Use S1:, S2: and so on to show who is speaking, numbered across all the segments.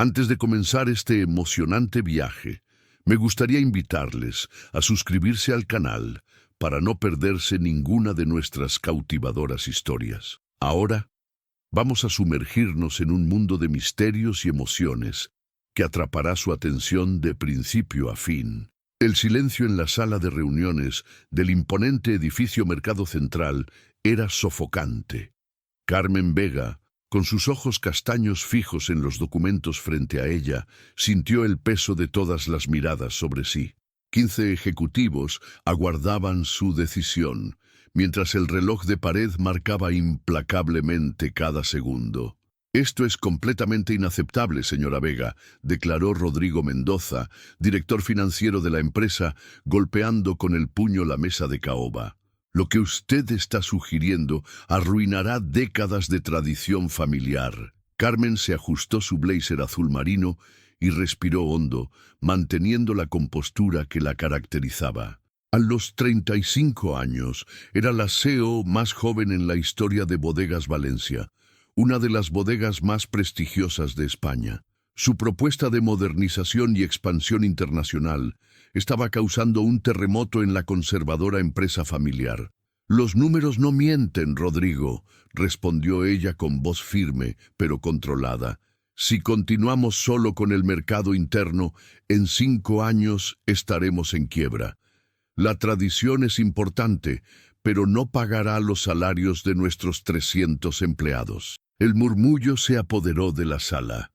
S1: Antes de comenzar este emocionante viaje, me gustaría invitarles a suscribirse al canal para no perderse ninguna de nuestras cautivadoras historias. Ahora, vamos a sumergirnos en un mundo de misterios y emociones que atrapará su atención de principio a fin. El silencio en la sala de reuniones del imponente edificio Mercado Central era sofocante. Carmen Vega, con sus ojos castaños fijos en los documentos frente a ella, sintió el peso de todas las miradas sobre sí. 15 ejecutivos aguardaban su decisión, mientras el reloj de pared marcaba implacablemente cada segundo. «Esto es completamente inaceptable, señora Vega», declaró Rodrigo Mendoza, director financiero de la empresa, golpeando con el puño la mesa de caoba. «Lo que usted está sugiriendo arruinará décadas de tradición familiar». Carmen se ajustó su blazer azul marino y respiró hondo, manteniendo la compostura que la caracterizaba. A los 35 años, era la CEO más joven en la historia de Bodegas Valencia, una de las bodegas más prestigiosas de España. Su propuesta de modernización y expansión internacional estaba causando un terremoto en la conservadora empresa familiar. «Los números no mienten, Rodrigo», respondió ella con voz firme, pero controlada. «Si continuamos solo con el mercado interno, en 5 años estaremos en quiebra. La tradición es importante, pero no pagará los salarios de nuestros 300 empleados». El murmullo se apoderó de la sala.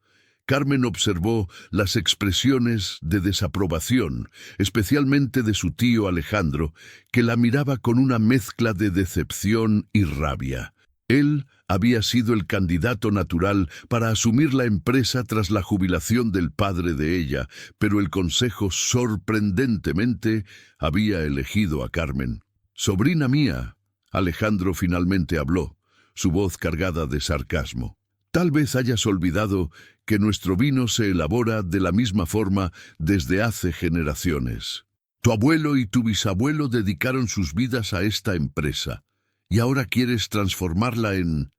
S1: Carmen observó las expresiones de desaprobación, especialmente de su tío Alejandro, que la miraba con una mezcla de decepción y rabia. Él había sido el candidato natural para asumir la empresa tras la jubilación del padre de ella, pero el consejo sorprendentemente había elegido a Carmen. «Sobrina mía», Alejandro finalmente habló, su voz cargada de sarcasmo. «Tal vez hayas olvidado que nuestro vino se elabora de la misma forma desde hace generaciones. Tu abuelo y tu bisabuelo dedicaron sus vidas a esta empresa, y ahora quieres transformarla en...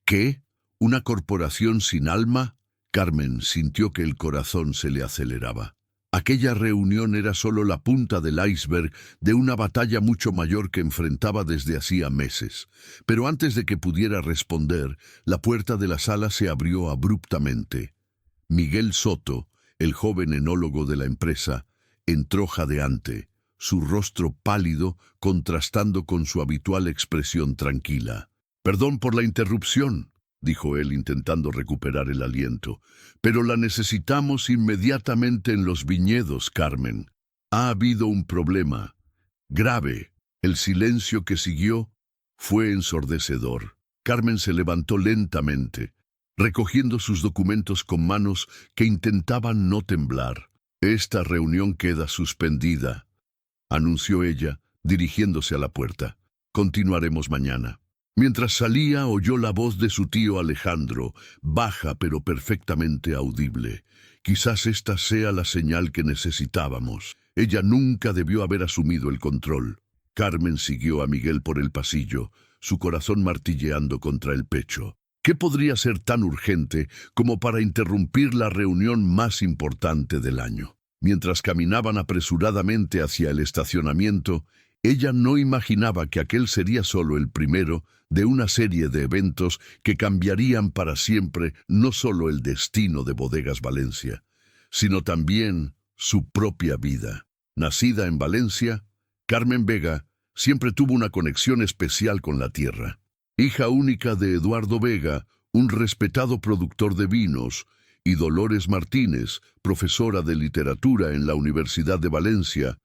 S1: ¿qué? ¿Una corporación sin alma?» Carmen sintió que el corazón se le aceleraba. Aquella reunión era solo la punta del iceberg de una batalla mucho mayor que enfrentaba desde hacía meses. Pero antes de que pudiera responder, la puerta de la sala se abrió abruptamente. Miguel Soto, el joven enólogo de la empresa, entró jadeante, su rostro pálido contrastando con su habitual expresión tranquila. «Perdón por la interrupción», dijo él intentando recuperar el aliento, «pero la necesitamos inmediatamente en los viñedos, Carmen. Ha habido un problema grave». El silencio que siguió fue ensordecedor. Carmen se levantó lentamente, recogiendo sus documentos con manos que intentaban no temblar. «Esta reunión queda suspendida», anunció ella, dirigiéndose a la puerta. «Continuaremos mañana». Mientras salía, oyó la voz de su tío Alejandro, baja pero perfectamente audible. «Quizás esta sea la señal que necesitábamos. Ella nunca debió haber asumido el control». Carmen siguió a Miguel por el pasillo, su corazón martilleando contra el pecho. ¿Qué podría ser tan urgente como para interrumpir la reunión más importante del año? Mientras caminaban apresuradamente hacia el estacionamiento, ella no imaginaba que aquel sería solo el primero de una serie de eventos que cambiarían para siempre no solo el destino de Bodegas Valencia, sino también su propia vida. Nacida en Valencia, Carmen Vega siempre tuvo una conexión especial con la tierra. Hija única de Eduardo Vega, un respetado productor de vinos, y Dolores Martínez, profesora de literatura en la Universidad de Valencia,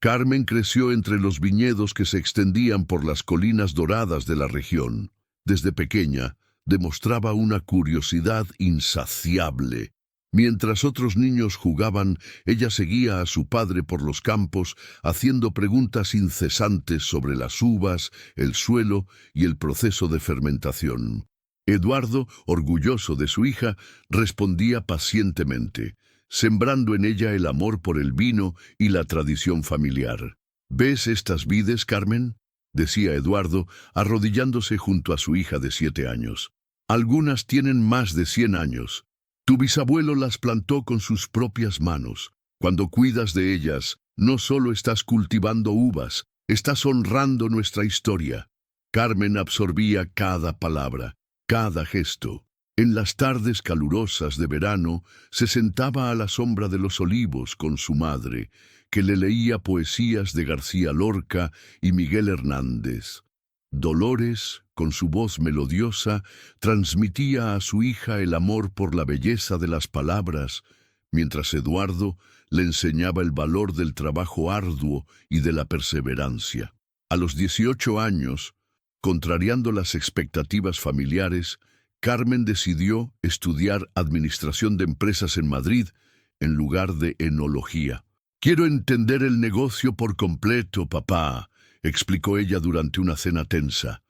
S1: Carmen creció entre los viñedos que se extendían por las colinas doradas de la región. Desde pequeña, demostraba una curiosidad insaciable. Mientras otros niños jugaban, ella seguía a su padre por los campos, haciendo preguntas incesantes sobre las uvas, el suelo y el proceso de fermentación. Eduardo, orgulloso de su hija, respondía pacientemente, sembrando en ella el amor por el vino y la tradición familiar. «¿Ves estas vides, Carmen?», decía Eduardo, arrodillándose junto a su hija de 7 años. «Algunas tienen más de 100 años, Tu bisabuelo las plantó con sus propias manos. Cuando cuidas de ellas, no solo estás cultivando uvas, estás honrando nuestra historia. Carmen absorbía cada palabra, cada gesto. En las tardes calurosas de verano, se sentaba a la sombra de los olivos con su madre, que le leía poesías de García Lorca y Miguel Hernández. Dolores, con su voz melodiosa, transmitía a su hija el amor por la belleza de las palabras, mientras Eduardo le enseñaba el valor del trabajo arduo y de la perseverancia. A los 18 años, contrariando las expectativas familiares, Carmen decidió estudiar Administración de Empresas en Madrid en lugar de Enología. «Quiero entender el negocio por completo, papá», explicó ella durante una cena tensa.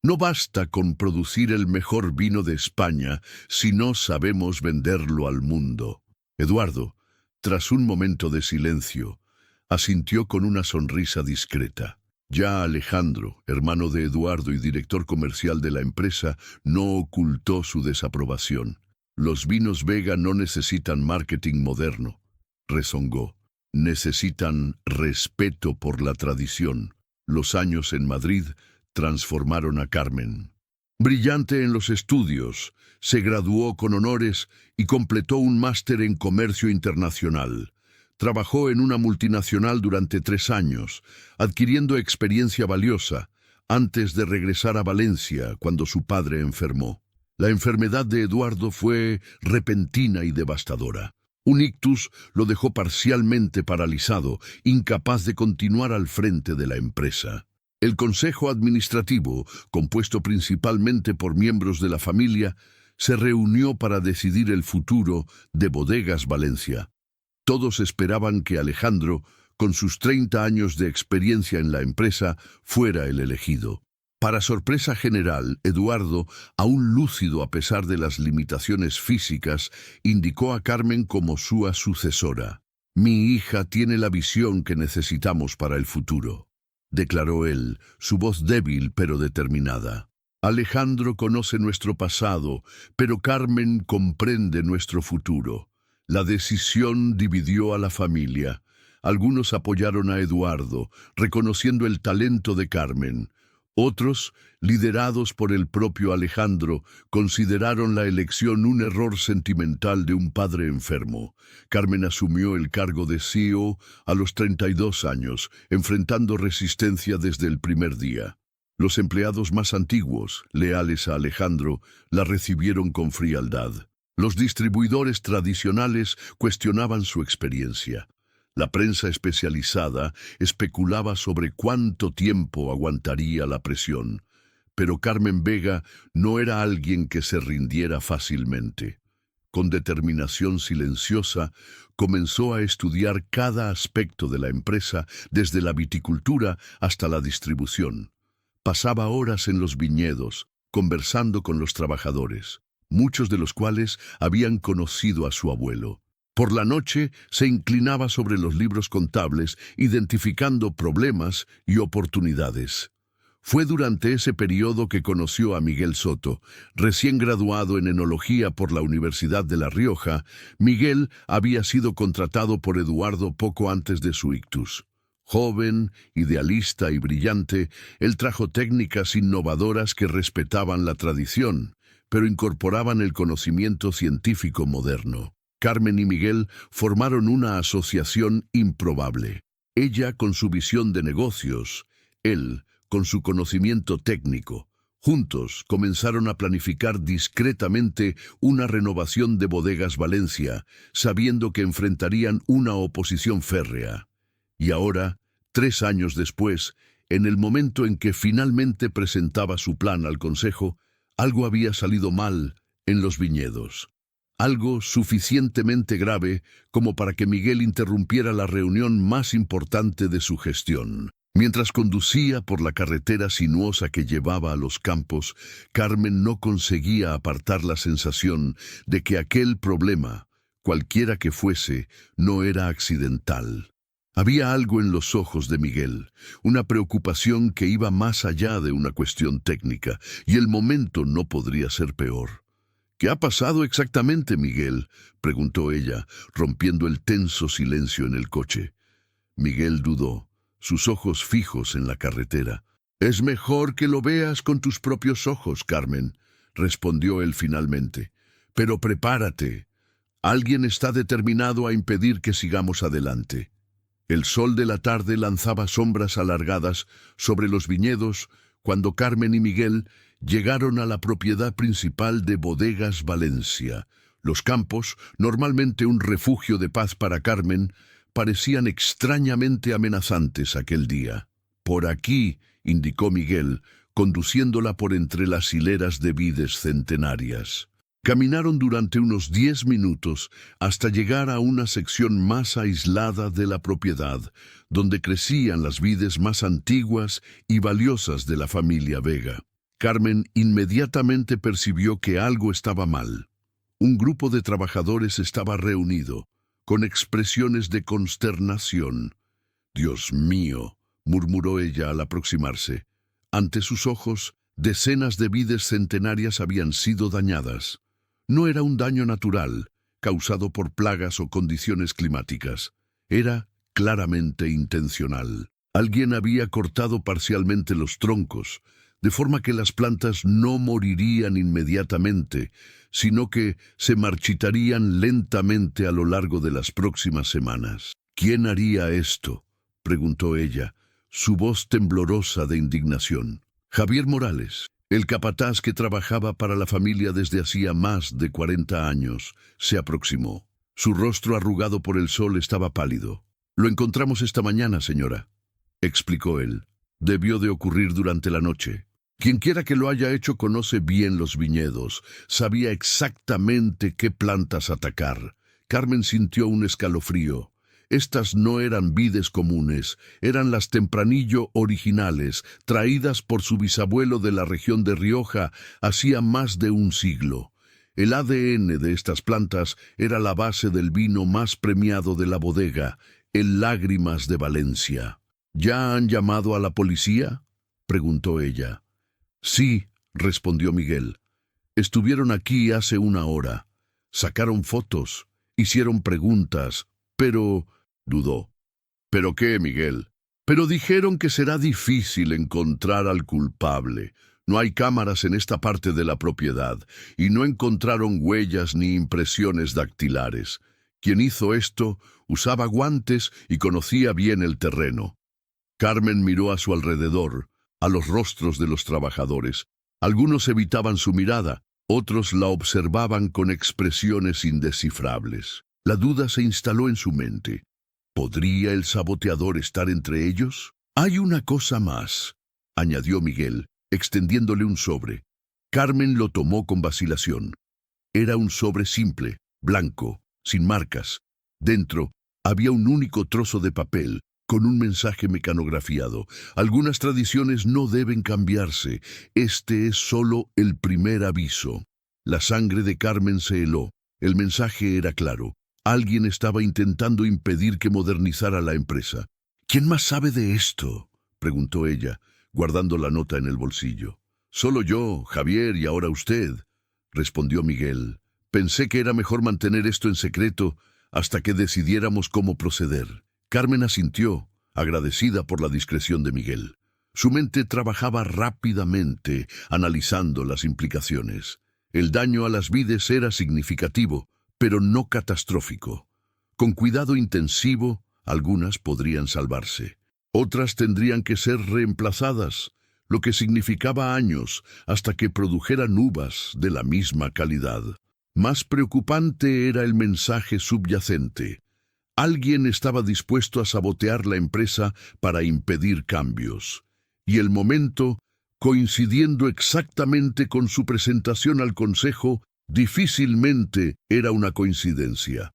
S1: «No basta con producir el mejor vino de España si no sabemos venderlo al mundo». Eduardo, tras un momento de silencio, asintió con una sonrisa discreta. Ya Alejandro, hermano de Eduardo y director comercial de la empresa, no ocultó su desaprobación. «Los vinos Vega no necesitan marketing moderno», rezongó. «Necesitan respeto por la tradición». Los años en Madrid transformaron a Carmen. Brillante en los estudios, se graduó con honores y completó un máster en comercio internacional. Trabajó en una multinacional durante 3 años, adquiriendo experiencia valiosa, antes de regresar a Valencia cuando su padre enfermó. La enfermedad de Eduardo fue repentina y devastadora. Un ictus lo dejó parcialmente paralizado, incapaz de continuar al frente de la empresa. El Consejo Administrativo, compuesto principalmente por miembros de la familia, se reunió para decidir el futuro de Bodegas Valencia. Todos esperaban que Alejandro, con sus 30 años de experiencia en la empresa, fuera el elegido. Para sorpresa general, Eduardo, aún lúcido a pesar de las limitaciones físicas, indicó a Carmen como su sucesora. «Mi hija tiene la visión que necesitamos para el futuro», declaró él, su voz débil pero determinada. «Alejandro conoce nuestro pasado, pero Carmen comprende nuestro futuro». La decisión dividió a la familia. Algunos apoyaron a Eduardo, reconociendo el talento de Carmen. Otros, liderados por el propio Alejandro, consideraron la elección un error sentimental de un padre enfermo. Carmen asumió el cargo de CEO a los 32 años, enfrentando resistencia desde el primer día. Los empleados más antiguos, leales a Alejandro, la recibieron con frialdad. Los distribuidores tradicionales cuestionaban su experiencia. La prensa especializada especulaba sobre cuánto tiempo aguantaría la presión, pero Carmen Vega no era alguien que se rindiera fácilmente. Con determinación silenciosa, comenzó a estudiar cada aspecto de la empresa, desde la viticultura hasta la distribución. Pasaba horas en los viñedos, conversando con los trabajadores, muchos de los cuales habían conocido a su abuelo. Por la noche se inclinaba sobre los libros contables, identificando problemas y oportunidades. Fue durante ese periodo que conoció a Miguel Soto. Recién graduado en Enología por la Universidad de La Rioja, Miguel había sido contratado por Eduardo poco antes de su ictus. Joven, idealista y brillante, él trajo técnicas innovadoras que respetaban la tradición, pero incorporaban el conocimiento científico moderno. Carmen y Miguel formaron una asociación improbable. Ella con su visión de negocios, él con su conocimiento técnico. Juntos comenzaron a planificar discretamente una renovación de Bodegas Valencia, sabiendo que enfrentarían una oposición férrea. Y ahora, 3 años después, en el momento en que finalmente presentaba su plan al Consejo, algo había salido mal en los viñedos. Algo suficientemente grave como para que Miguel interrumpiera la reunión más importante de su gestión. Mientras conducía por la carretera sinuosa que llevaba a los campos, Carmen no conseguía apartar la sensación de que aquel problema, cualquiera que fuese, no era accidental. Había algo en los ojos de Miguel, una preocupación que iba más allá de una cuestión técnica, y el momento no podría ser peor. ¿Qué ha pasado exactamente, Miguel?, preguntó ella, rompiendo el tenso silencio en el coche. Miguel dudó, sus ojos fijos en la carretera. «Es mejor que lo veas con tus propios ojos, Carmen», respondió él finalmente. «Pero prepárate. Alguien está determinado a impedir que sigamos adelante». El sol de la tarde lanzaba sombras alargadas sobre los viñedos cuando Carmen y Miguel llegaron a la propiedad principal de Bodegas Valencia. Los campos, normalmente un refugio de paz para Carmen, parecían extrañamente amenazantes aquel día. «Por aquí», indicó Miguel, conduciéndola por entre las hileras de vides centenarias. Caminaron durante unos 10 minutos hasta llegar a una sección más aislada de la propiedad, donde crecían las vides más antiguas y valiosas de la familia Vega. Carmen inmediatamente percibió que algo estaba mal. Un grupo de trabajadores estaba reunido, con expresiones de consternación. «Dios mío», murmuró ella al aproximarse. Ante sus ojos, decenas de vides centenarias habían sido dañadas. No era un daño natural, causado por plagas o condiciones climáticas. Era claramente intencional. Alguien había cortado parcialmente los troncos, de forma que las plantas no morirían inmediatamente, sino que se marchitarían lentamente a lo largo de las próximas semanas. «¿Quién haría esto?», preguntó ella, su voz temblorosa de indignación. «Javier Morales, el capataz que trabajaba para la familia desde hacía más de 40 años, se aproximó. Su rostro arrugado por el sol estaba pálido. «Lo encontramos esta mañana, señora», explicó él. «Debió de ocurrir durante la noche. Quienquiera que lo haya hecho conoce bien los viñedos, sabía exactamente qué plantas atacar». Carmen sintió un escalofrío. Estas no eran vides comunes, eran las Tempranillo originales, traídas por su bisabuelo de la región de Rioja hacía más de un siglo. El ADN de estas plantas era la base del vino más premiado de la bodega, el Lágrimas de Valencia. «¿Ya han llamado a la policía?», preguntó ella. «Sí», respondió Miguel. «Estuvieron aquí hace una hora. Sacaron fotos, hicieron preguntas, pero…» dudó. «¿Pero qué, Miguel?». «Pero dijeron que será difícil encontrar al culpable. No hay cámaras en esta parte de la propiedad, y no encontraron huellas ni impresiones dactilares. Quien hizo esto usaba guantes y conocía bien el terreno». Carmen miró a su alrededor, a los rostros de los trabajadores. Algunos evitaban su mirada, otros la observaban con expresiones indescifrables. La duda se instaló en su mente. ¿Podría el saboteador estar entre ellos? «Hay una cosa más», añadió Miguel, extendiéndole un sobre. Carmen lo tomó con vacilación. Era un sobre simple, blanco, sin marcas. Dentro había un único trozo de papel, con un mensaje mecanografiado. «Algunas tradiciones no deben cambiarse. Este es solo el primer aviso». La sangre de Carmen se heló. El mensaje era claro. Alguien estaba intentando impedir que modernizara la empresa. «¿Quién más sabe de esto?», preguntó ella, guardando la nota en el bolsillo. «Solo yo, Javier, y ahora usted», respondió Miguel. «Pensé que era mejor mantener esto en secreto hasta que decidiéramos cómo proceder». Carmen asintió, agradecida por la discreción de Miguel. Su mente trabajaba rápidamente, analizando las implicaciones. El daño a las vides era significativo, pero no catastrófico. Con cuidado intensivo, algunas podrían salvarse. Otras tendrían que ser reemplazadas, lo que significaba años hasta que produjeran uvas de la misma calidad. Más preocupante era el mensaje subyacente. Alguien estaba dispuesto a sabotear la empresa para impedir cambios. Y el momento, coincidiendo exactamente con su presentación al consejo, difícilmente era una coincidencia.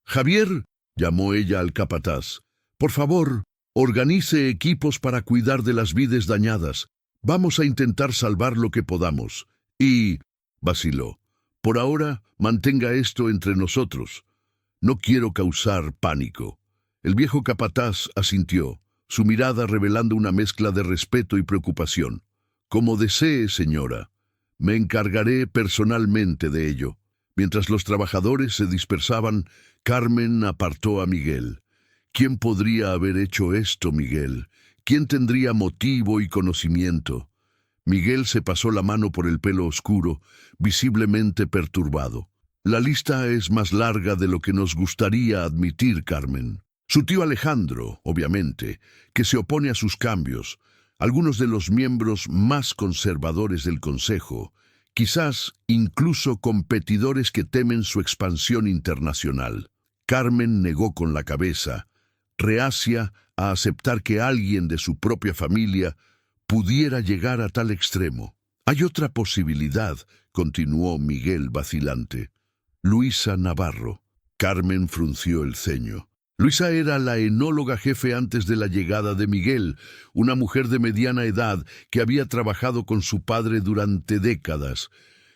S1: «Javier», llamó ella al capataz, «por favor, organice equipos para cuidar de las vides dañadas. Vamos a intentar salvar lo que podamos». Y vaciló. «Por ahora, mantenga esto entre nosotros. No quiero causar pánico». El viejo capataz asintió, su mirada revelando una mezcla de respeto y preocupación. «Como desee, señora». Me encargaré personalmente de ello. Mientras los trabajadores se dispersaban, Carmen apartó a Miguel. ¿Quién podría haber hecho esto, Miguel? ¿Quién tendría motivo y conocimiento? Miguel se pasó la mano por el pelo oscuro, visiblemente perturbado. La lista es más larga de lo que nos gustaría admitir, Carmen. Su tío Alejandro, obviamente, que se opone a sus cambios, algunos de los miembros más conservadores del Consejo, quizás incluso competidores que temen su expansión internacional. Carmen negó con la cabeza, reacia a aceptar que alguien de su propia familia pudiera llegar a tal extremo. Hay otra posibilidad, continuó Miguel vacilante. Luisa Navarro. Carmen frunció el ceño. Luisa era la enóloga jefe antes de la llegada de Miguel, una mujer de mediana edad que había trabajado con su padre durante décadas.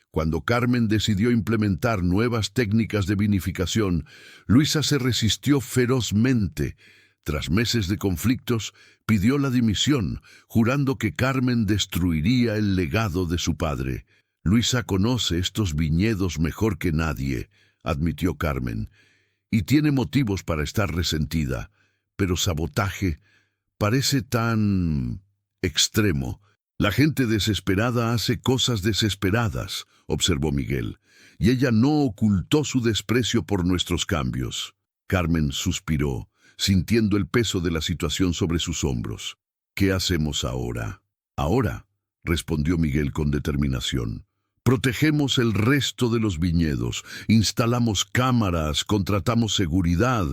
S1: Cuando Carmen decidió implementar nuevas técnicas de vinificación, Luisa se resistió ferozmente. Tras meses de conflictos, pidió la dimisión, jurando que Carmen destruiría el legado de su padre. Luisa conoce estos viñedos mejor que nadie, admitió Carmen, y tiene motivos para estar resentida, pero sabotaje parece tan extremo. La gente desesperada hace cosas desesperadas, observó Miguel, y ella no ocultó su desprecio por nuestros cambios. Carmen suspiró, sintiendo el peso de la situación sobre sus hombros. ¿Qué hacemos ahora? Ahora, respondió Miguel con determinación. Protegemos el resto de los viñedos, instalamos cámaras, contratamos seguridad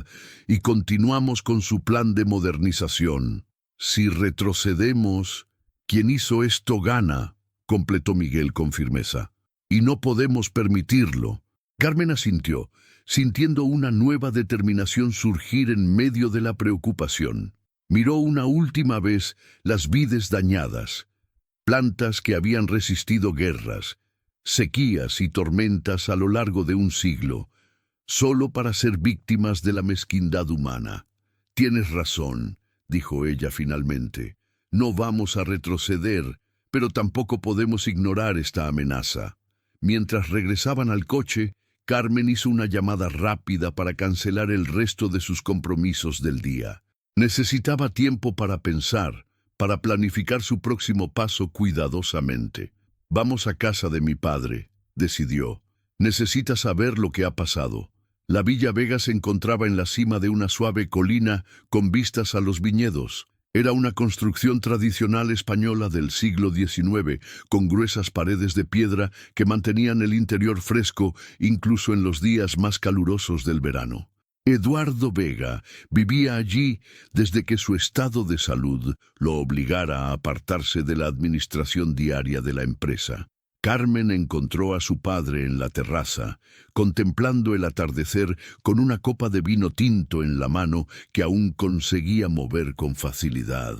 S1: y continuamos con su plan de modernización. Si retrocedemos, quien hizo esto gana, completó Miguel con firmeza. Y no podemos permitirlo. Carmen asintió, sintiendo una nueva determinación surgir en medio de la preocupación. Miró una última vez las vides dañadas, plantas que habían resistido guerras, sequías y tormentas a lo largo de un siglo, solo para ser víctimas de la mezquindad humana. Tienes razón, dijo ella finalmente. No vamos a retroceder, pero tampoco podemos ignorar esta amenaza. Mientras regresaban al coche, Carmen hizo una llamada rápida para cancelar el resto de sus compromisos del día. Necesitaba tiempo para pensar, para planificar su próximo paso cuidadosamente. Vamos a casa de mi padre, decidió. Necesita saber lo que ha pasado. La Villa Vega se encontraba en la cima de una suave colina con vistas a los viñedos. Era una construcción tradicional española del siglo XIX, con gruesas paredes de piedra que mantenían el interior fresco incluso en los días más calurosos del verano. Eduardo Vega vivía allí desde que su estado de salud lo obligara a apartarse de la administración diaria de la empresa. Carmen encontró a su padre en la terraza, contemplando el atardecer con una copa de vino tinto en la mano que aún conseguía mover con facilidad.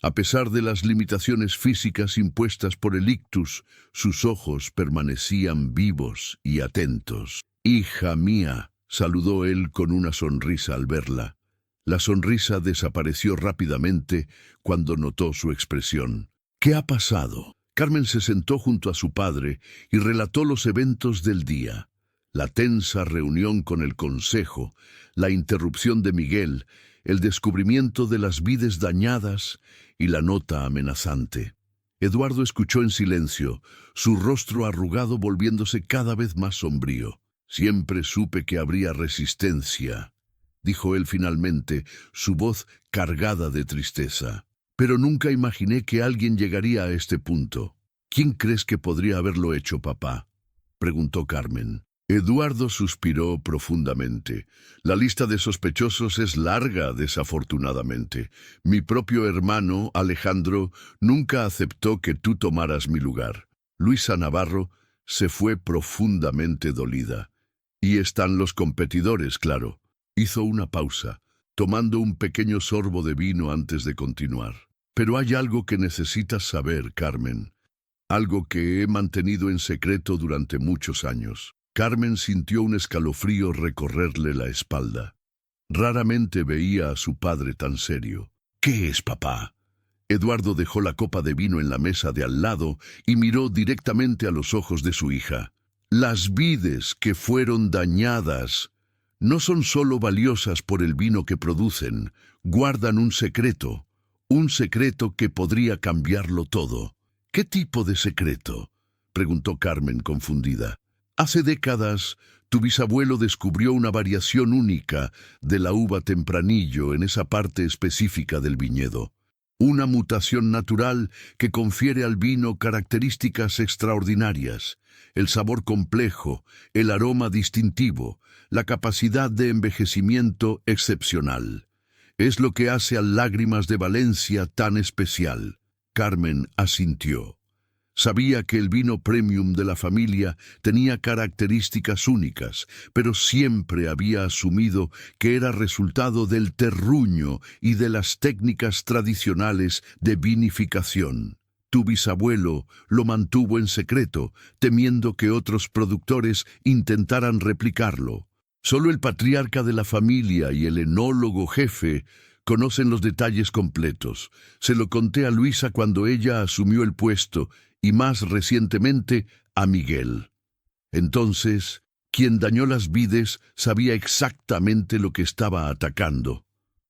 S1: A pesar de las limitaciones físicas impuestas por el ictus, sus ojos permanecían vivos y atentos. «Hija mía», saludó él con una sonrisa al verla. La sonrisa desapareció rápidamente cuando notó su expresión. «¿Qué ha pasado?». Carmen se sentó junto a su padre y relató los eventos del día. La tensa reunión con el consejo, la interrupción de Miguel, el descubrimiento de las vides dañadas y la nota amenazante. Eduardo escuchó en silencio, su rostro arrugado volviéndose cada vez más sombrío. «Siempre supe que habría resistencia», dijo él finalmente, su voz cargada de tristeza. «Pero nunca imaginé que alguien llegaría a este punto». «¿Quién crees que podría haberlo hecho, papá?», preguntó Carmen. Eduardo suspiró profundamente. «La lista de sospechosos es larga, desafortunadamente. Mi propio hermano, Alejandro, nunca aceptó que tú tomaras mi lugar». Luisa Navarro se fue profundamente dolida. «Y están los competidores, claro». Hizo una pausa, tomando un pequeño sorbo de vino antes de continuar. «Pero hay algo que necesitas saber, Carmen. Algo que he mantenido en secreto durante muchos años». Carmen sintió un escalofrío recorrerle la espalda. Raramente veía a su padre tan serio. «¿Qué es, papá?». Eduardo dejó la copa de vino en la mesa de al lado y miró directamente a los ojos de su hija. Las vides que fueron dañadas no son solo valiosas por el vino que producen, guardan un secreto que podría cambiarlo todo. ¿Qué tipo de secreto?, preguntó Carmen confundida. Hace décadas, tu bisabuelo descubrió una variación única de la uva Tempranillo en esa parte específica del viñedo. Una mutación natural que confiere al vino características extraordinarias, el sabor complejo, el aroma distintivo, la capacidad de envejecimiento excepcional. Es lo que hace a Lágrimas de Valencia tan especial. Carmen asintió. Sabía que el vino premium de la familia tenía características únicas, pero siempre había asumido que era resultado del terruño y de las técnicas tradicionales de vinificación. Tu bisabuelo lo mantuvo en secreto, temiendo que otros productores intentaran replicarlo. Solo el patriarca de la familia y el enólogo jefe conocen los detalles completos. Se lo conté a Luisa cuando ella asumió el puesto, y más recientemente a Miguel. Entonces, quien dañó las vides sabía exactamente lo que estaba atacando,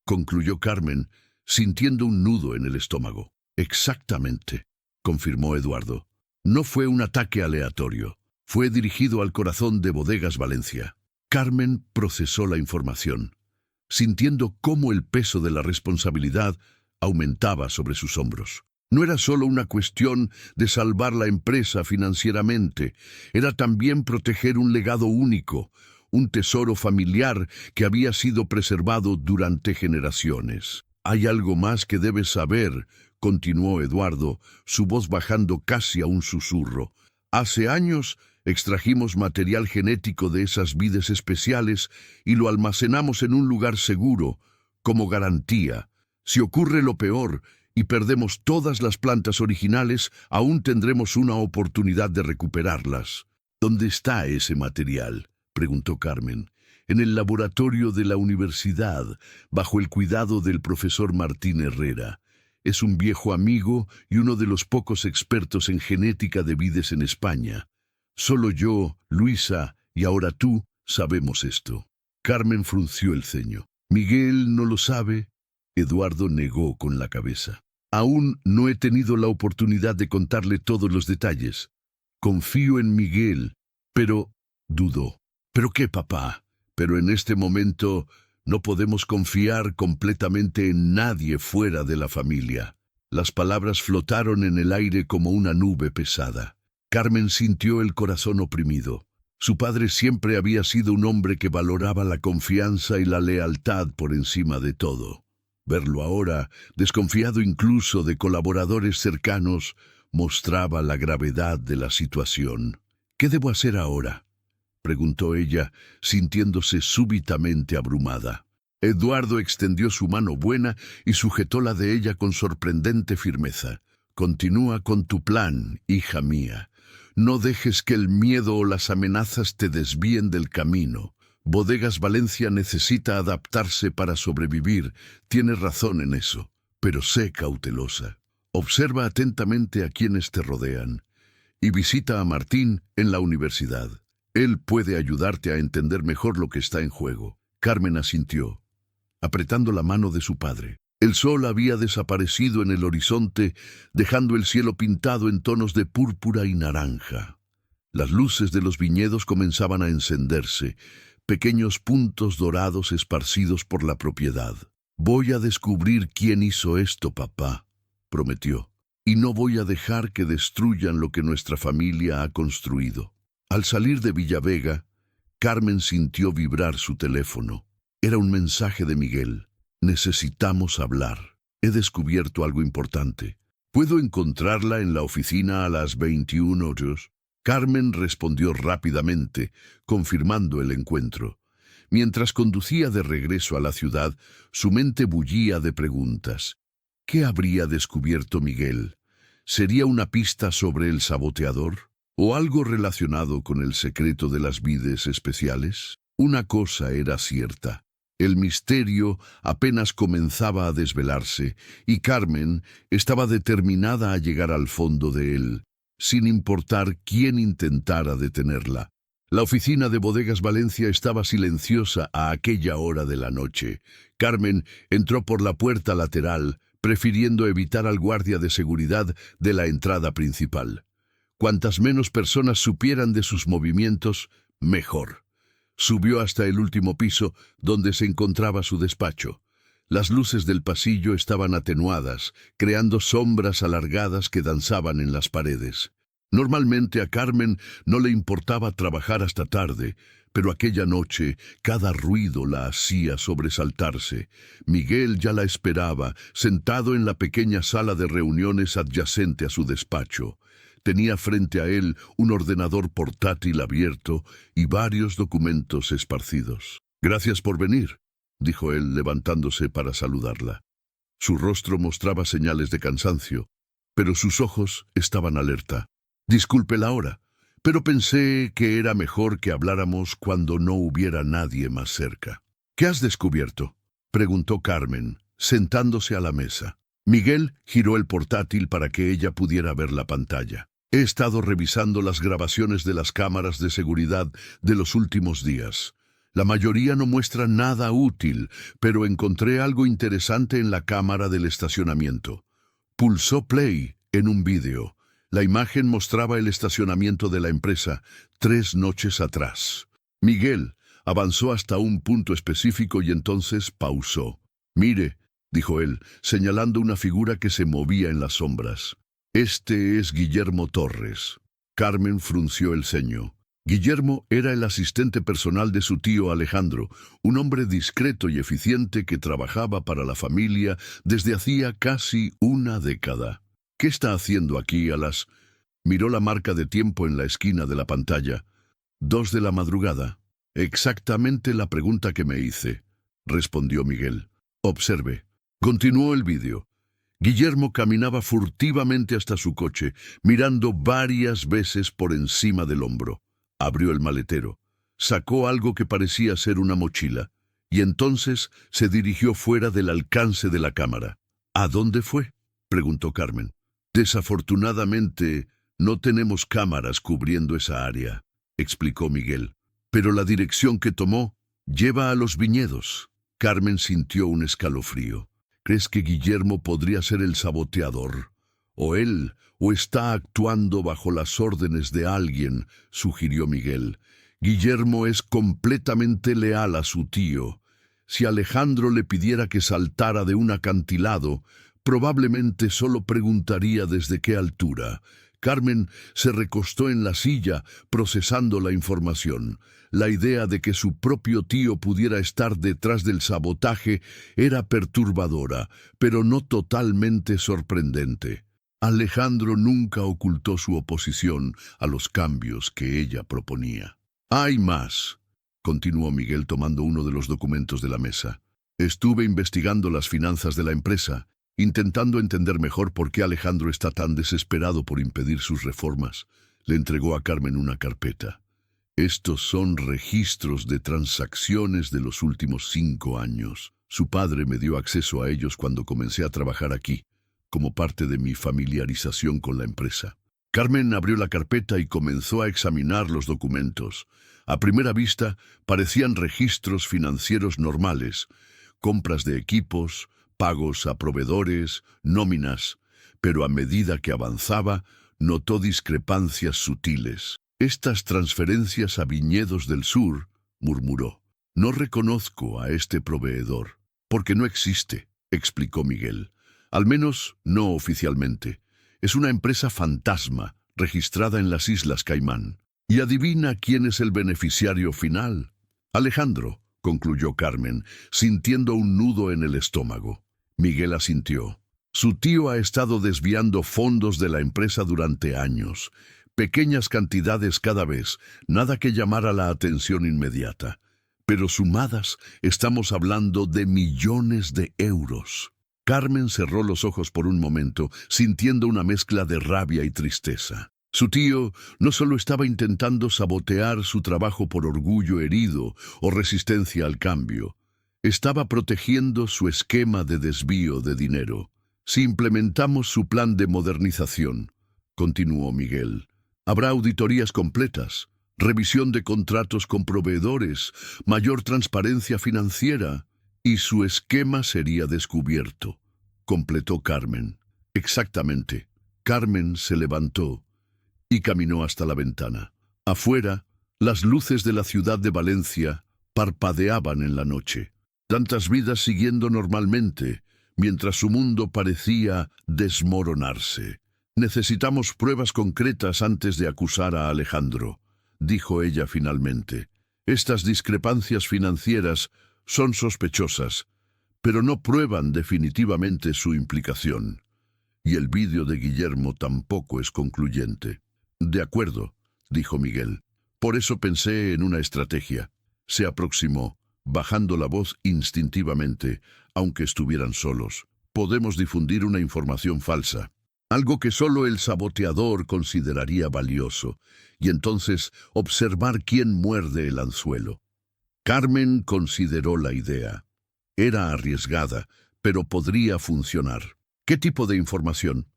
S1: concluyó Carmen, sintiendo un nudo en el estómago. Exactamente, confirmó Eduardo. No fue un ataque aleatorio. Fue dirigido al corazón de Bodegas Valencia. Carmen procesó la información, sintiendo cómo el peso de la responsabilidad aumentaba sobre sus hombros. No era solo una cuestión de salvar la empresa financieramente, era también proteger un legado único, un tesoro familiar que había sido preservado durante generaciones. Hay algo más que debes saber, continuó Eduardo, su voz bajando casi a un susurro. Hace años extrajimos material genético de esas vides especiales y lo almacenamos en un lugar seguro, como garantía. Si ocurre lo peor y perdemos todas las plantas originales, aún tendremos una oportunidad de recuperarlas. ¿Dónde está ese material?, preguntó Carmen. En el laboratorio de la universidad, bajo el cuidado del profesor Martín Herrera. Es un viejo amigo y uno de los pocos expertos en genética de vides en España. Solo yo, Luisa y ahora tú sabemos esto. Carmen frunció el ceño. ¿Miguel no lo sabe? Eduardo negó con la cabeza. Aún no he tenido la oportunidad de contarle todos los detalles. Confío en Miguel, pero dudó. ¿Pero qué, papá? Pero en este momento no podemos confiar completamente en nadie fuera de la familia. Las palabras flotaron en el aire como una nube pesada. Carmen sintió el corazón oprimido. Su padre siempre había sido un hombre que valoraba la confianza y la lealtad por encima de todo. Verlo ahora, desconfiado incluso de colaboradores cercanos, mostraba la gravedad de la situación. ¿Qué debo hacer ahora?, preguntó ella, sintiéndose súbitamente abrumada. Eduardo extendió su mano buena y sujetó la de ella con sorprendente firmeza. Continúa con tu plan, hija mía. No dejes que el miedo o las amenazas te desvíen del camino. Bodegas Valencia necesita adaptarse para sobrevivir. Tienes razón en eso, pero sé cautelosa. Observa atentamente a quienes te rodean y visita a Martín en la universidad. Él puede ayudarte a entender mejor lo que está en juego. Carmen asintió, apretando la mano de su padre. El sol había desaparecido en el horizonte, dejando el cielo pintado en tonos de púrpura y naranja. Las luces de los viñedos comenzaban a encenderse, pequeños puntos dorados esparcidos por la propiedad. Voy a descubrir quién hizo esto, papá, prometió, y no voy a dejar que destruyan lo que nuestra familia ha construido. Al salir de Villavega, Carmen sintió vibrar su teléfono. Era un mensaje de Miguel. Necesitamos hablar. He descubierto algo importante. ¿Puedo encontrarla en la oficina a las 21 horas? Carmen respondió rápidamente, confirmando el encuentro. Mientras conducía de regreso a la ciudad, su mente bullía de preguntas. ¿Qué habría descubierto Miguel? ¿Sería una pista sobre el saboteador? ¿O algo relacionado con el secreto de las vides especiales? Una cosa era cierta. El misterio apenas comenzaba a desvelarse, y Carmen estaba determinada a llegar al fondo de él, sin importar quién intentara detenerla. La oficina de Bodegas Valencia estaba silenciosa a aquella hora de la noche. Carmen entró por la puerta lateral, prefiriendo evitar al guardia de seguridad de la entrada principal. Cuantas menos personas supieran de sus movimientos, mejor. Subió hasta el último piso, donde se encontraba su despacho. Las luces del pasillo estaban atenuadas, creando sombras alargadas que danzaban en las paredes. Normalmente a Carmen no le importaba trabajar hasta tarde, pero aquella noche cada ruido la hacía sobresaltarse. Miguel ya la esperaba, sentado en la pequeña sala de reuniones adyacente a su despacho. Tenía frente a él un ordenador portátil abierto y varios documentos esparcidos. «Gracias por venir», dijo él levantándose para saludarla. Su rostro mostraba señales de cansancio, pero sus ojos estaban alerta. «Disculpe la hora, pero pensé que era mejor que habláramos cuando no hubiera nadie más cerca». «¿Qué has descubierto?», preguntó Carmen, sentándose a la mesa. Miguel giró el portátil para que ella pudiera ver la pantalla. «He estado revisando las grabaciones de las cámaras de seguridad de los últimos días. La mayoría no muestra nada útil, pero encontré algo interesante en la cámara del estacionamiento». Pulsó play en un vídeo. La imagen mostraba el estacionamiento de la empresa 3 noches atrás. Miguel avanzó hasta un punto específico y entonces pausó. «Mire», dijo él, señalando una figura que se movía en las sombras. «Este es Guillermo Torres». Carmen frunció el ceño. Guillermo era el asistente personal de su tío Alejandro, un hombre discreto y eficiente que trabajaba para la familia desde hacía casi una década. «¿Qué está haciendo aquí a las...?» Miró la marca de tiempo en la esquina de la pantalla. 2 de la madrugada. «Exactamente la pregunta que me hice», respondió Miguel. «Observe». Continuó el vídeo. Guillermo caminaba furtivamente hasta su coche, mirando varias veces por encima del hombro. Abrió el maletero, sacó algo que parecía ser una mochila, y entonces se dirigió fuera del alcance de la cámara. «¿A dónde fue?», preguntó Carmen. «Desafortunadamente, no tenemos cámaras cubriendo esa área», explicó Miguel. «Pero la dirección que tomó lleva a los viñedos». Carmen sintió un escalofrío. «¿Crees que Guillermo podría ser el saboteador? O él, o está actuando bajo las órdenes de alguien», sugirió Miguel. «Guillermo es completamente leal a su tío. Si Alejandro le pidiera que saltara de un acantilado, probablemente solo preguntaría desde qué altura». Carmen se recostó en la silla, procesando la información. La idea de que su propio tío pudiera estar detrás del sabotaje era perturbadora, pero no totalmente sorprendente. Alejandro nunca ocultó su oposición a los cambios que ella proponía. «Hay más», continuó Miguel tomando uno de los documentos de la mesa. «Estuve investigando las finanzas de la empresa, intentando entender mejor por qué Alejandro está tan desesperado por impedir sus reformas». Le entregó a Carmen una carpeta. «Estos son registros de transacciones de los últimos 5 años. Su padre me dio acceso a ellos cuando comencé a trabajar aquí, como parte de mi familiarización con la empresa». Carmen abrió la carpeta y comenzó a examinar los documentos. A primera vista, parecían registros financieros normales, compras de equipos, pagos a proveedores, nóminas, pero a medida que avanzaba, notó discrepancias sutiles. «Estas transferencias a Viñedos del Sur», murmuró. «No reconozco a este proveedor». «Porque no existe», explicó Miguel. «Al menos no oficialmente. Es una empresa fantasma, registrada en las Islas Caimán. ¿Y adivina quién es el beneficiario final?» «Alejandro», concluyó Carmen, sintiendo un nudo en el estómago. Miguel asintió. «Su tío ha estado desviando fondos de la empresa durante años. Pequeñas cantidades cada vez, nada que llamara la atención inmediata. Pero sumadas, estamos hablando de millones de euros». Carmen cerró los ojos por un momento, sintiendo una mezcla de rabia y tristeza. Su tío no solo estaba intentando sabotear su trabajo por orgullo herido o resistencia al cambio. Estaba protegiendo su esquema de desvío de dinero. Si implementamos su plan de modernización, continuó Miguel, habrá auditorías completas, revisión de contratos con proveedores, mayor transparencia financiera, y su esquema sería descubierto, completó Carmen. Exactamente. Carmen se levantó y caminó hasta la ventana. Afuera, las luces de la ciudad de Valencia parpadeaban en la noche. Tantas vidas siguiendo normalmente, mientras su mundo parecía desmoronarse. Necesitamos pruebas concretas antes de acusar a Alejandro, dijo ella finalmente. Estas discrepancias financieras son sospechosas, pero no prueban definitivamente su implicación. Y el vídeo de Guillermo tampoco es concluyente. De acuerdo, dijo Miguel. Por eso pensé en una estrategia. Se aproximó, bajando la voz instintivamente, aunque estuvieran solos. Podemos difundir una información falsa, algo que solo el saboteador consideraría valioso, y entonces observar quién muerde el anzuelo. Carmen consideró la idea. Era arriesgada, pero podría funcionar. ¿Qué tipo de información?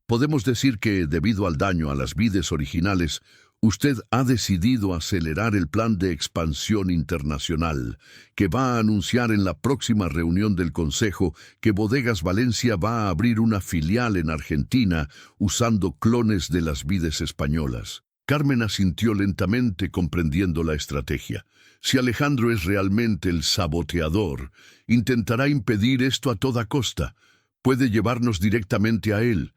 S1: Podemos decir que, debido al daño a las vides originales, usted ha decidido acelerar el plan de expansión internacional, que va a anunciar en la próxima reunión del Consejo que Bodegas Valencia va a abrir una filial en Argentina usando clones de las vides españolas. Carmen asintió lentamente, comprendiendo la estrategia. Si Alejandro es realmente el saboteador, intentará impedir esto a toda costa. Puede llevarnos directamente a él.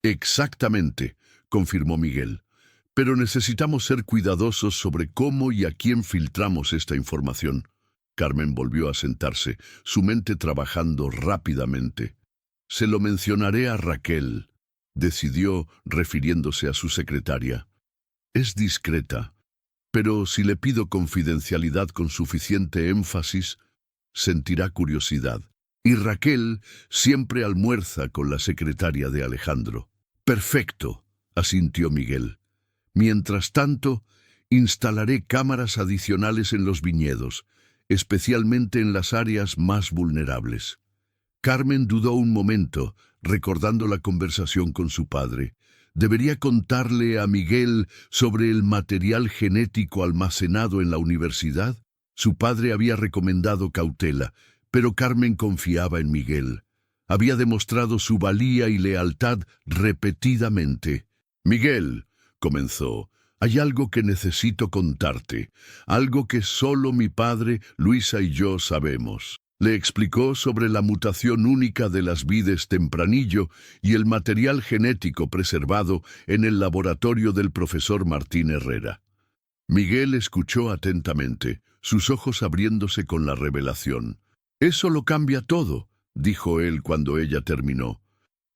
S1: Exactamente, confirmó Miguel. Pero necesitamos ser cuidadosos sobre cómo y a quién filtramos esta información. Carmen volvió a sentarse, su mente trabajando rápidamente. Se lo mencionaré a Raquel, decidió, refiriéndose a su secretaria. Es discreta, pero si le pido confidencialidad con suficiente énfasis, sentirá curiosidad. Y Raquel siempre almuerza con la secretaria de Alejandro. Perfecto, asintió Miguel. Mientras tanto, instalaré cámaras adicionales en los viñedos, especialmente en las áreas más vulnerables. Carmen dudó un momento, recordando la conversación con su padre. ¿Debería contarle a Miguel sobre el material genético almacenado en la universidad? Su padre había recomendado cautela, pero Carmen confiaba en Miguel. Había demostrado su valía y lealtad repetidamente. Miguel, comenzó, hay algo que necesito contarte, algo que solo mi padre, Luisa y yo sabemos. Le explicó sobre la mutación única de las vides Tempranillo y el material genético preservado en el laboratorio del profesor Martín Herrera. Miguel escuchó atentamente, sus ojos abriéndose con la revelación. Eso lo cambia todo, dijo él cuando ella terminó.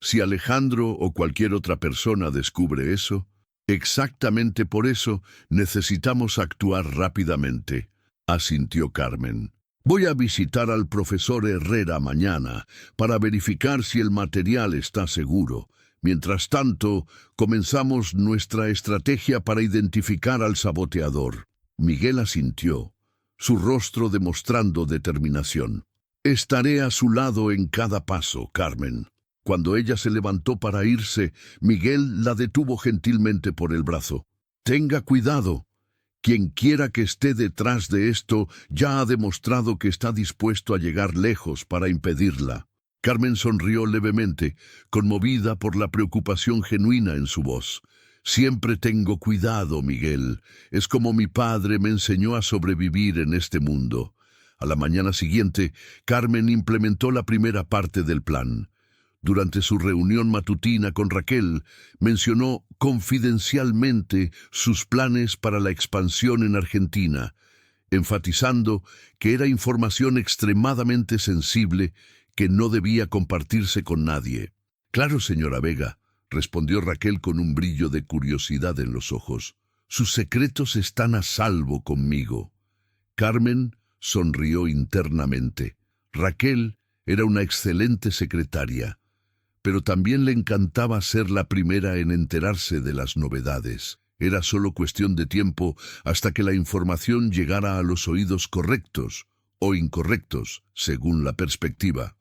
S1: Si Alejandro o cualquier otra persona descubre eso, exactamente por eso necesitamos actuar rápidamente, asintió Carmen. Voy a visitar al profesor Herrera mañana para verificar si el material está seguro. Mientras tanto, comenzamos nuestra estrategia para identificar al saboteador. Miguel asintió, su rostro demostrando determinación. Estaré a su lado en cada paso, Carmen. Cuando ella se levantó para irse, Miguel la detuvo gentilmente por el brazo. Tenga cuidado. Quien quiera que esté detrás de esto ya ha demostrado que está dispuesto a llegar lejos para impedirla. Carmen sonrió levemente, conmovida por la preocupación genuina en su voz. Siempre tengo cuidado, Miguel. Es como mi padre me enseñó a sobrevivir en este mundo. A la mañana siguiente, Carmen implementó la primera parte del plan. Durante su reunión matutina con Raquel, mencionó confidencialmente sus planes para la expansión en Argentina, enfatizando que era información extremadamente sensible que no debía compartirse con nadie. Claro, señora Vega, respondió Raquel con un brillo de curiosidad en los ojos. Sus secretos están a salvo conmigo. Carmen sonrió internamente. Raquel era una excelente secretaria, pero también le encantaba ser la primera en enterarse de las novedades. Era solo cuestión de tiempo hasta que la información llegara a los oídos correctos, o incorrectos, según la perspectiva.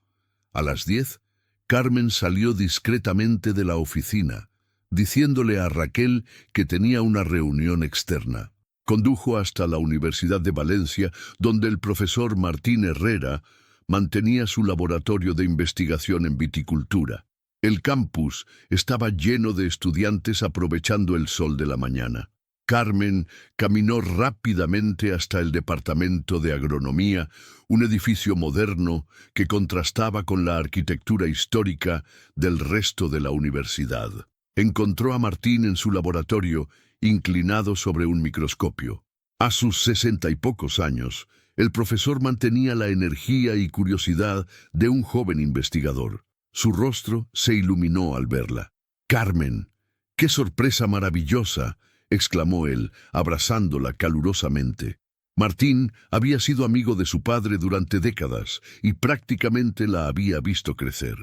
S1: A las 10, Carmen salió discretamente de la oficina, diciéndole a Raquel que tenía una reunión externa. Condujo hasta la Universidad de Valencia, donde el profesor Martín Herrera mantenía su laboratorio de investigación en viticultura. El campus estaba lleno de estudiantes aprovechando el sol de la mañana. Carmen caminó rápidamente hasta el departamento de agronomía, un edificio moderno que contrastaba con la arquitectura histórica del resto de la universidad. Encontró a Martín en su laboratorio, inclinado sobre un microscopio. A sus 60 y pocos años, el profesor mantenía la energía y curiosidad de un joven investigador. Su rostro se iluminó al verla. «Carmen, qué sorpresa maravillosa», exclamó él, abrazándola calurosamente. Martín había sido amigo de su padre durante décadas y prácticamente la había visto crecer.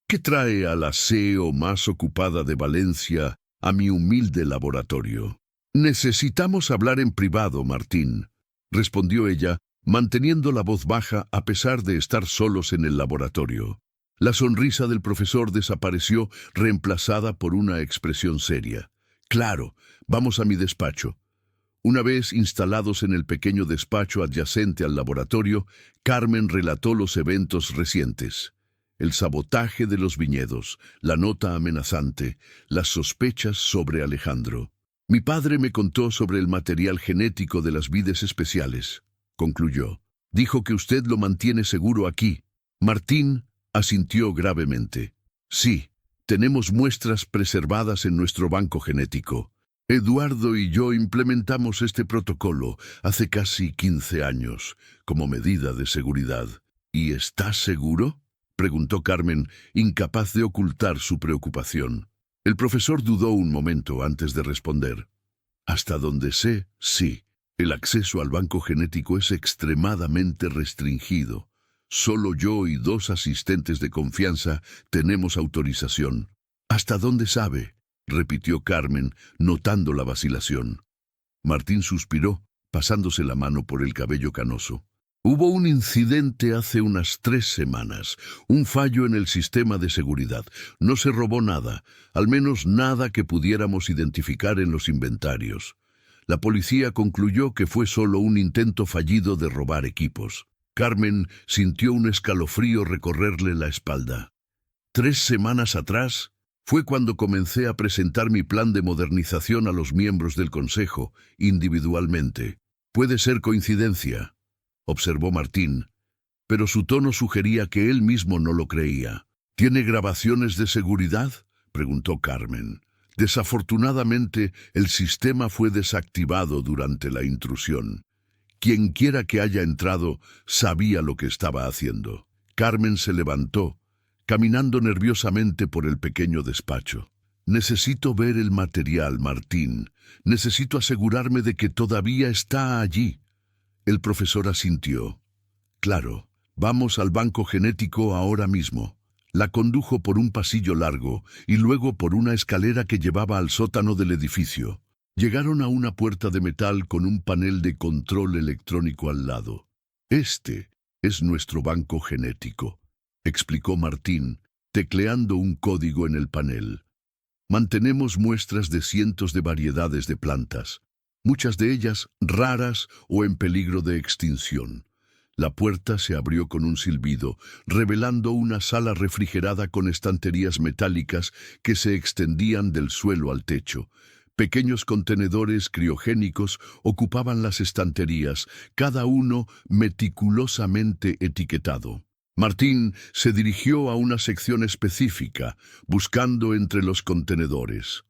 S1: «¿Qué trae a la CEO más ocupada de Valencia a mi humilde laboratorio?» «Necesitamos hablar en privado, Martín», respondió ella, manteniendo la voz baja a pesar de estar solos en el laboratorio. La sonrisa del profesor desapareció, reemplazada por una expresión seria. «Claro, vamos a mi despacho». Una vez instalados en el pequeño despacho adyacente al laboratorio, Carmen relató los eventos recientes. El sabotaje de los viñedos, la nota amenazante, las sospechas sobre Alejandro. «Mi padre me contó sobre el material genético de las vides especiales», concluyó. «Dijo que usted lo mantiene seguro aquí». Martín asintió gravemente. «Sí, tenemos muestras preservadas en nuestro banco genético. Eduardo y yo implementamos este protocolo hace casi 15 años, como medida de seguridad». «¿Y está seguro?», preguntó Carmen, incapaz de ocultar su preocupación. El profesor dudó un momento antes de responder. «Hasta donde sé, sí. El acceso al banco genético es extremadamente restringido. Solo yo y 2 asistentes de confianza tenemos autorización». «¿Hasta dónde sabe?», repitió Carmen, notando la vacilación. Martín suspiró, pasándose la mano por el cabello canoso. «Hubo un incidente hace unas 3 semanas, un fallo en el sistema de seguridad. No se robó nada, al menos nada que pudiéramos identificar en los inventarios. La policía concluyó que fue solo un intento fallido de robar equipos». Carmen sintió un escalofrío recorrerle la espalda. «3 semanas atrás fue cuando comencé a presentar mi plan de modernización a los miembros del consejo, individualmente. Puede ser coincidencia», observó Martín, pero su tono sugería que él mismo no lo creía. «¿Tiene grabaciones de seguridad?», preguntó Carmen. «Desafortunadamente, el sistema fue desactivado durante la intrusión. Quienquiera que haya entrado sabía lo que estaba haciendo». Carmen se levantó, caminando nerviosamente por el pequeño despacho. «Necesito ver el material, Martín. Necesito asegurarme de que todavía está allí». El profesor asintió. «Claro, vamos al banco genético ahora mismo». La condujo por un pasillo largo y luego por una escalera que llevaba al sótano del edificio. Llegaron a una puerta de metal con un panel de control electrónico al lado. «Este es nuestro banco genético», explicó Martín, tecleando un código en el panel. «Mantenemos muestras de cientos de variedades de plantas, muchas de ellas raras o en peligro de extinción». La puerta se abrió con un silbido, revelando una sala refrigerada con estanterías metálicas que se extendían del suelo al techo. Pequeños contenedores criogénicos ocupaban las estanterías, cada uno meticulosamente etiquetado. Martín se dirigió a una sección específica, buscando entre los contenedores.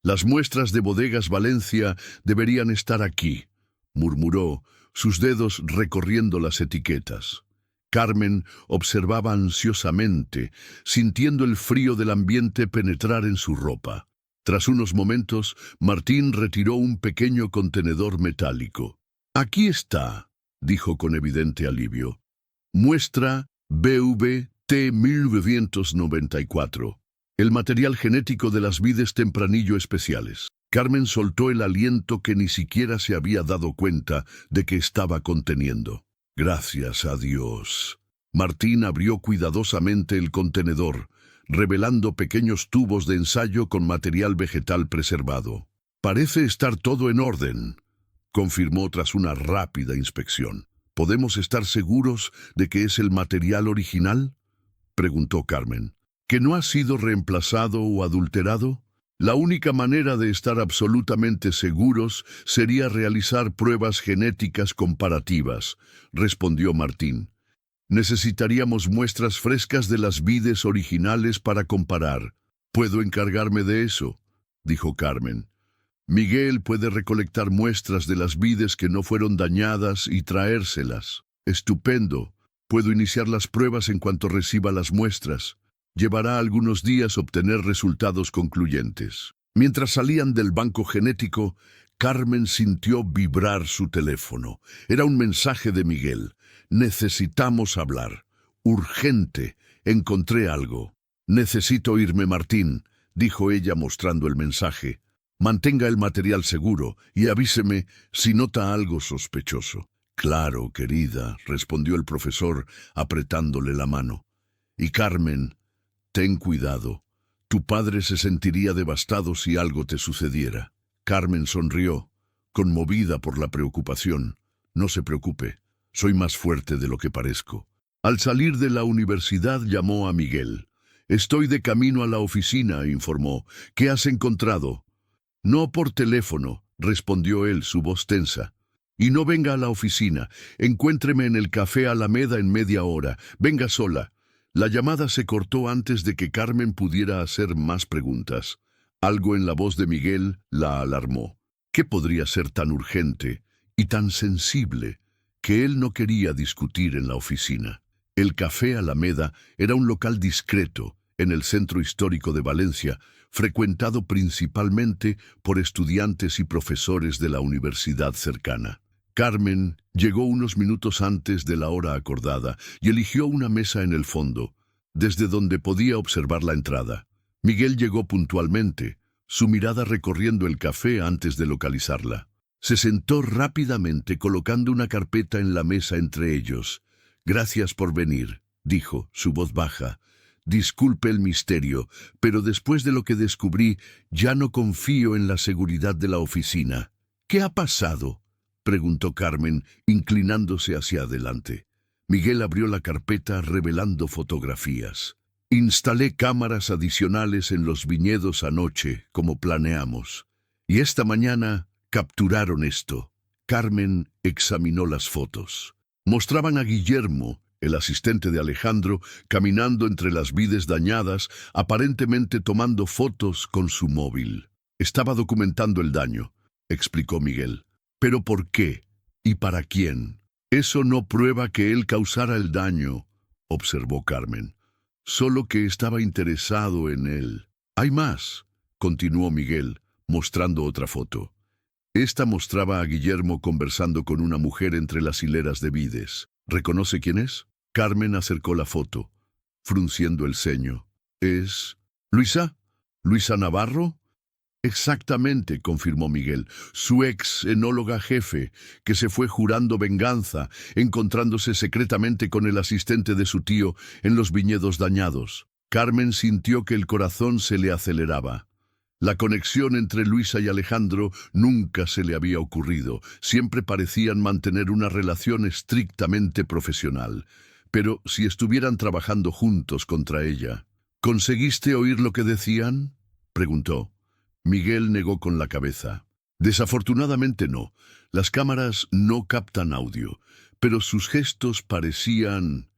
S1: «Las muestras de Bodegas Valencia deberían estar aquí», murmuró, sus dedos recorriendo las etiquetas. Carmen observaba ansiosamente, sintiendo el frío del ambiente penetrar en su ropa. Tras unos momentos, Martín retiró un pequeño contenedor metálico. «Aquí está», dijo con evidente alivio. «Muestra BVT 1994. El material genético de las vides Tempranillo especiales». Carmen soltó el aliento que ni siquiera se había dado cuenta de que estaba conteniendo. Gracias a Dios. Martín abrió cuidadosamente el contenedor, revelando pequeños tubos de ensayo con material vegetal preservado. Parece estar todo en orden, confirmó tras una rápida inspección. ¿Podemos estar seguros de que es el material original?, preguntó Carmen. ¿Que no ha sido reemplazado o adulterado? La única manera de estar absolutamente seguros sería realizar pruebas genéticas comparativas, respondió Martín. Necesitaríamos muestras frescas de las vides originales para comparar. Puedo encargarme de eso, dijo Carmen. Miguel puede recolectar muestras de las vides que no fueron dañadas y traérselas. Estupendo. Puedo iniciar las pruebas en cuanto reciba las muestras. Llevará algunos días obtener resultados concluyentes. Mientras salían del banco genético, Carmen sintió vibrar su teléfono. Era un mensaje de Miguel. Necesitamos hablar. Urgente. Encontré algo. Necesito irme, Martín, dijo ella mostrando el mensaje. Mantenga el material seguro y avíseme si nota algo sospechoso. Claro, querida, respondió el profesor, apretándole la mano. Y Carmen, ten cuidado. Tu padre se sentiría devastado si algo te sucediera. Carmen sonrió, conmovida por la preocupación. No se preocupe, soy más fuerte de lo que parezco. Al salir de la universidad llamó a Miguel. Estoy de camino a la oficina, informó. ¿Qué has encontrado? No por teléfono, respondió él, su voz tensa. Y no venga a la oficina. Encuéntreme en el Café Alameda en media hora. Venga sola. La llamada se cortó antes de que Carmen pudiera hacer más preguntas. Algo en la voz de Miguel la alarmó. ¿Qué podría ser tan urgente y tan sensible que él no quería discutir en la oficina? El Café Alameda era un local discreto en el centro histórico de Valencia, frecuentado principalmente por estudiantes y profesores de la universidad cercana. Carmen llegó unos minutos antes de la hora acordada y eligió una mesa en el fondo, desde donde podía observar la entrada. Miguel llegó puntualmente, su mirada recorriendo el café antes de localizarla. Se sentó rápidamente colocando una carpeta en la mesa entre ellos. «Gracias por venir», dijo, su voz baja. «Disculpe el misterio, pero después de lo que descubrí, ya no confío en la seguridad de la oficina». «¿Qué ha pasado?», preguntó Carmen, inclinándose hacia adelante. Miguel abrió la carpeta revelando fotografías. «Instalé cámaras adicionales en los viñedos anoche, como planeamos. Y esta mañana capturaron esto». Carmen examinó las fotos. Mostraban a Guillermo, el asistente de Alejandro, caminando entre las vides dañadas, aparentemente tomando fotos con su móvil. «Estaba documentando el daño», explicó Miguel. «¿Pero por qué? ¿Y para quién?» «Eso no prueba que él causara el daño», observó Carmen. «Solo que estaba interesado en él». «Hay más», continuó Miguel, mostrando otra foto. Esta mostraba a Guillermo conversando con una mujer entre las hileras de vides. ¿Reconoce quién es? Carmen acercó la foto, frunciendo el ceño. ¿Es Luisa? ¿Luisa Navarro? Exactamente, confirmó Miguel, su ex enóloga jefe, que se fue jurando venganza, encontrándose secretamente con el asistente de su tío en los viñedos dañados. Carmen sintió que el corazón se le aceleraba. La conexión entre Luisa y Alejandro nunca se le había ocurrido. Siempre parecían mantener una relación estrictamente profesional. Pero si estuvieran trabajando juntos contra ella. ¿Conseguiste oír lo que decían?, preguntó. Miguel negó con la cabeza. Desafortunadamente no. Las cámaras no captan audio, pero sus gestos parecían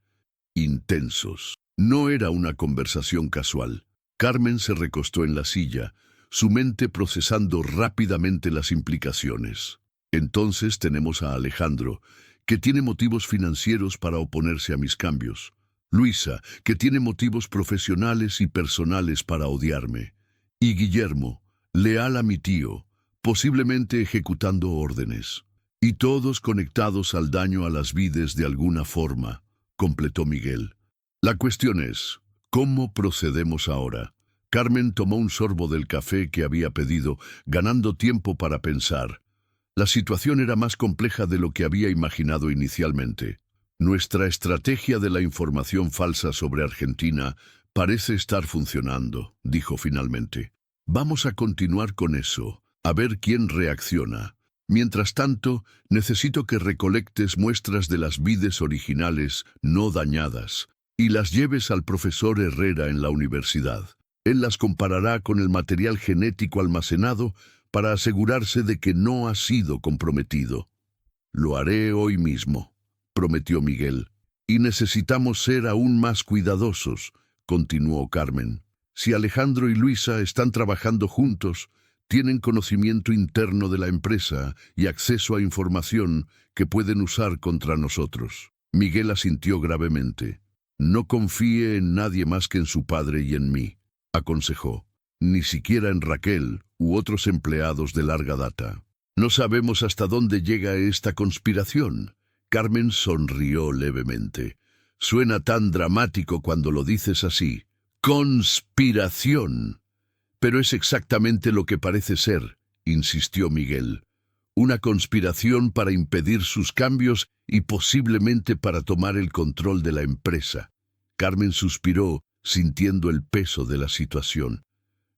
S1: intensos. No era una conversación casual. Carmen se recostó en la silla, su mente procesando rápidamente las implicaciones. Entonces tenemos a Alejandro, que tiene motivos financieros para oponerse a mis cambios. Luisa, que tiene motivos profesionales y personales para odiarme. Y Guillermo, leal a mi tío, posiblemente ejecutando órdenes. Y todos conectados al daño a las vides de alguna forma, completó Miguel. La cuestión es, ¿cómo procedemos ahora? Carmen tomó un sorbo del café que había pedido, ganando tiempo para pensar. La situación era más compleja de lo que había imaginado inicialmente. Nuestra estrategia de la información falsa sobre Argentina parece estar funcionando, dijo finalmente. Vamos a continuar con eso, a ver quién reacciona. Mientras tanto, necesito que recolectes muestras de las vides originales no dañadas y las lleves al profesor Herrera en la universidad. Él las comparará con el material genético almacenado para asegurarse de que no ha sido comprometido. Lo haré hoy mismo, prometió Miguel. Y necesitamos ser aún más cuidadosos, continuó Carmen. Si Alejandro y Luisa están trabajando juntos, tienen conocimiento interno de la empresa y acceso a información que pueden usar contra nosotros. Miguel asintió gravemente. No confíe en nadie más que en su padre y en mí, aconsejó. Ni siquiera en Raquel u otros empleados de larga data. No sabemos hasta dónde llega esta conspiración. Carmen sonrió levemente. Suena tan dramático cuando lo dices así. ¡Conspiración! Pero es exactamente lo que parece ser, insistió Miguel. Una conspiración para impedir sus cambios y posiblemente para tomar el control de la empresa. Carmen suspiró, sintiendo el peso de la situación.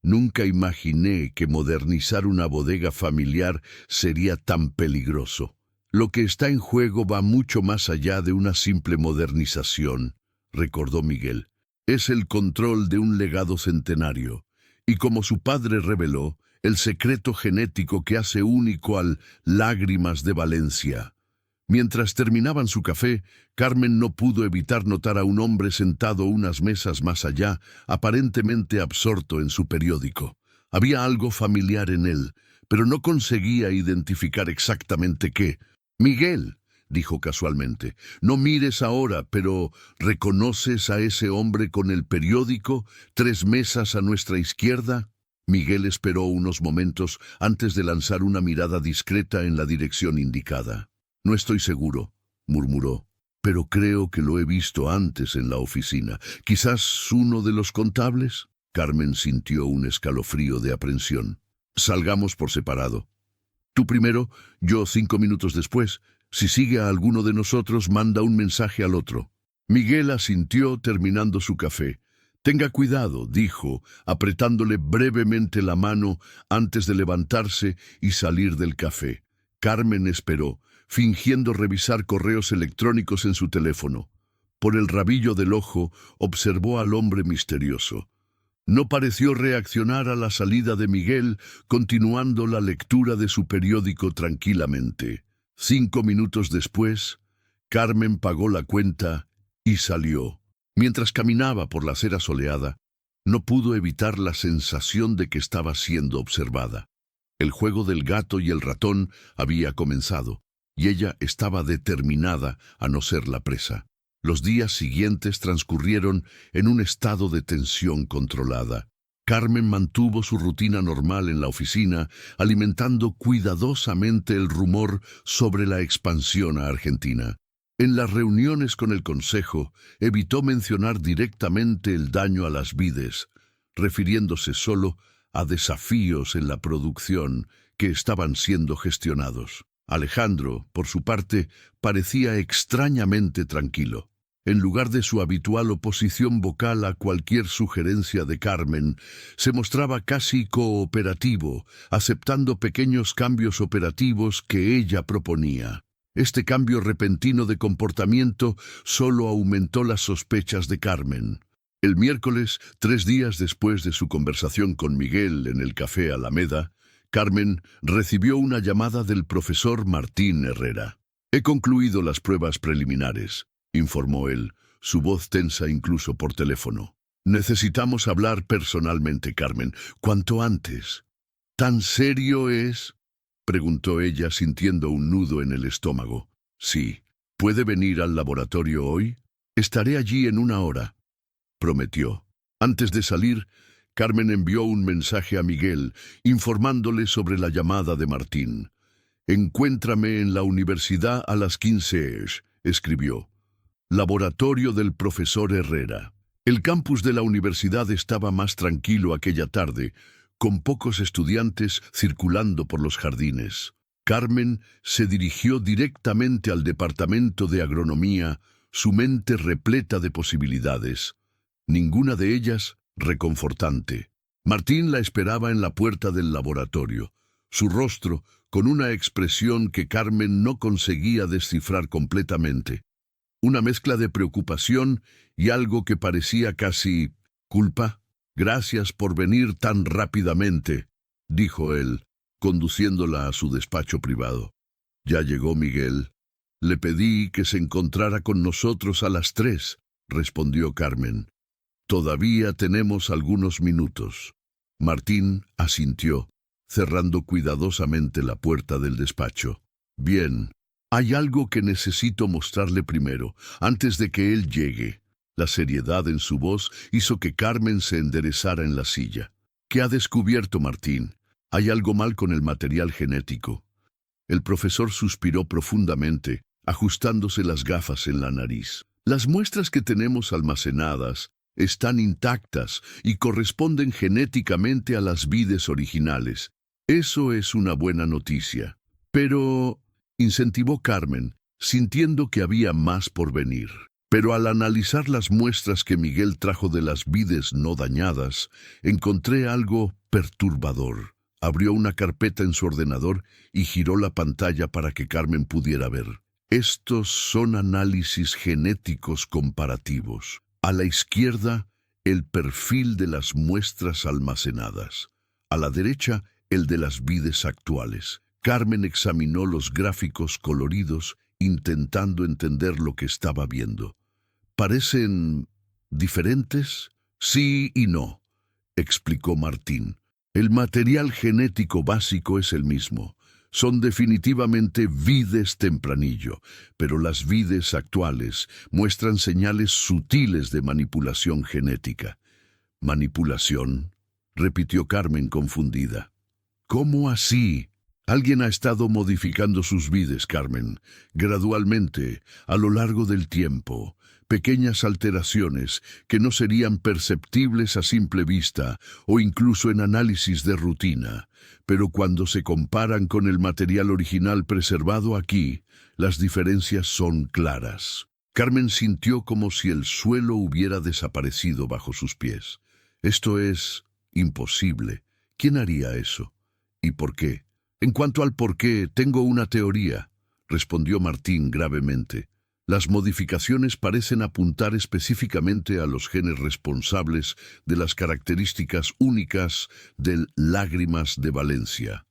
S1: Nunca imaginé que modernizar una bodega familiar sería tan peligroso. Lo que está en juego va mucho más allá de una simple modernización, recordó Miguel. Es el control de un legado centenario. Y como su padre reveló, el secreto genético que hace único al Lágrimas de Valencia. Mientras terminaban su café, Carmen no pudo evitar notar a un hombre sentado unas mesas más allá, aparentemente absorto en su periódico. Había algo familiar en él, pero no conseguía identificar exactamente qué. «Miguel», dijo casualmente, «no mires ahora, pero ¿reconoces a ese hombre con el periódico, 3 mesas a nuestra izquierda?» Miguel esperó unos momentos antes de lanzar una mirada discreta en la dirección indicada. «No estoy seguro», murmuró, «pero creo que lo he visto antes en la oficina. ¿Quizás uno de los contables?» Carmen sintió un escalofrío de aprensión. «Salgamos por separado. Tú primero, yo 5 minutos después. Si sigue a alguno de nosotros, manda un mensaje al otro». Miguel asintió terminando su café. «Tenga cuidado», dijo, apretándole brevemente la mano antes de levantarse y salir del café. Carmen esperó, fingiendo revisar correos electrónicos en su teléfono. Por el rabillo del ojo observó al hombre misterioso. No pareció reaccionar a la salida de Miguel, continuando la lectura de su periódico tranquilamente. 5 minutos después, Carmen pagó la cuenta y salió. Mientras caminaba por la acera soleada, no pudo evitar la sensación de que estaba siendo observada. El juego del gato y el ratón había comenzado, y ella estaba determinada a no ser la presa. Los días siguientes transcurrieron en un estado de tensión controlada. Carmen mantuvo su rutina normal en la oficina, alimentando cuidadosamente el rumor sobre la expansión a Argentina. En las reuniones con el consejo, evitó mencionar directamente el daño a las vides, refiriéndose solo a desafíos en la producción que estaban siendo gestionados. Alejandro, por su parte, parecía extrañamente tranquilo. En lugar de su habitual oposición vocal a cualquier sugerencia de Carmen, se mostraba casi cooperativo, aceptando pequeños cambios operativos que ella proponía. Este cambio repentino de comportamiento solo aumentó las sospechas de Carmen. El miércoles, 3 días después de su conversación con Miguel en el Café Alameda, Carmen recibió una llamada del profesor Martín Herrera. «He concluido las pruebas preliminares», informó él, su voz tensa incluso por teléfono. «Necesitamos hablar personalmente, Carmen, cuanto antes». «¿Tan serio es?», preguntó ella sintiendo un nudo en el estómago. «Sí. ¿Puede venir al laboratorio hoy? Estaré allí en 1 hora», prometió. Antes de salir, Carmen envió un mensaje a Miguel, informándole sobre la llamada de Martín. «Encuéntrame en la universidad a las 15, escribió. Laboratorio del profesor Herrera. El campus de la universidad estaba más tranquilo aquella tarde, con pocos estudiantes circulando por los jardines. Carmen se dirigió directamente al departamento de agronomía, su mente repleta de posibilidades, ninguna de ellas reconfortante. Martín la esperaba en la puerta del laboratorio, su rostro con una expresión que Carmen no conseguía descifrar completamente. Una mezcla de preocupación y algo que parecía casi culpa. «Gracias por venir tan rápidamente», dijo él, conduciéndola a su despacho privado. «Ya llegó Miguel. Le pedí que se encontrara con nosotros a las 3», respondió Carmen. «Todavía tenemos algunos minutos». Martín asintió, cerrando cuidadosamente la puerta del despacho. «Bien, hay algo que necesito mostrarle primero, antes de que él llegue». La seriedad en su voz hizo que Carmen se enderezara en la silla. «¿Qué ha descubierto Martín? Hay algo mal con el material genético». El profesor suspiró profundamente, ajustándose las gafas en la nariz. «Las muestras que tenemos almacenadas están intactas y corresponden genéticamente a las vides originales. Eso es una buena noticia». «Pero», incentivó Carmen, sintiendo que había más por venir. «Pero al analizar las muestras que Miguel trajo de las vides no dañadas, encontré algo perturbador». Abrió una carpeta en su ordenador y giró la pantalla para que Carmen pudiera ver. «Estos son análisis genéticos comparativos. A la izquierda, el perfil de las muestras almacenadas. A la derecha, el de las vides actuales». Carmen examinó los gráficos coloridos, intentando entender lo que estaba viendo. «¿Parecen diferentes?» «Sí y no», explicó Martín. «El material genético básico es el mismo. Son definitivamente vides tempranillo, pero las vides actuales muestran señales sutiles de manipulación genética». «¿Manipulación?», repitió Carmen confundida. «¿Cómo así?» «Alguien ha estado modificando sus vides, Carmen, gradualmente, a lo largo del tiempo. Pequeñas alteraciones que no serían perceptibles a simple vista o incluso en análisis de rutina. Pero cuando se comparan con el material original preservado aquí, las diferencias son claras». Carmen sintió como si el suelo hubiera desaparecido bajo sus pies. «Esto es imposible. ¿Quién haría eso? ¿Y por qué?» «En cuanto al por qué, tengo una teoría», respondió Martín gravemente. «Las modificaciones parecen apuntar específicamente a los genes responsables de las características únicas del lágrimas de Valencia.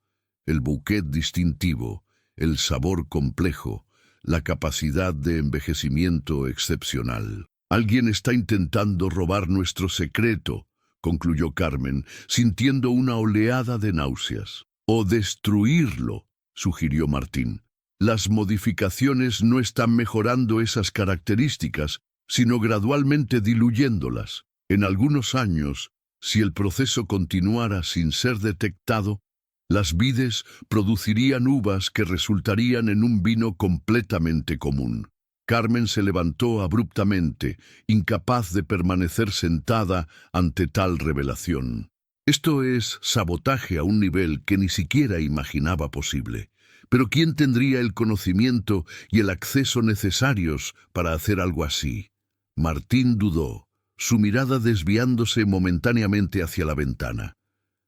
S1: El bouquet distintivo, el sabor complejo, la capacidad de envejecimiento excepcional. Alguien está intentando robar nuestro secreto», concluyó Carmen, sintiendo una oleada de náuseas. «O destruirlo», sugirió Martín. «Las modificaciones no están mejorando esas características, sino gradualmente diluyéndolas. En algunos años, si el proceso continuara sin ser detectado, las vides producirían uvas que resultarían en un vino completamente común». Carmen se levantó abruptamente, incapaz de permanecer sentada ante tal revelación. «Esto es sabotaje a un nivel que ni siquiera imaginaba posible. Pero ¿quién tendría el conocimiento y el acceso necesarios para hacer algo así?» Martín dudó, su mirada desviándose momentáneamente hacia la ventana.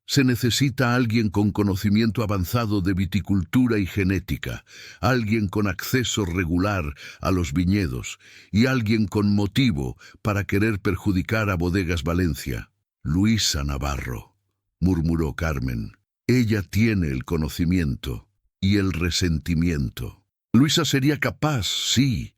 S1: «Se necesita alguien con conocimiento avanzado de viticultura y genética, alguien con acceso regular a los viñedos y alguien con motivo para querer perjudicar a Bodegas Valencia». «Luisa Navarro», murmuró Carmen. «Ella tiene el conocimiento y el resentimiento». «Luisa sería capaz, sí»,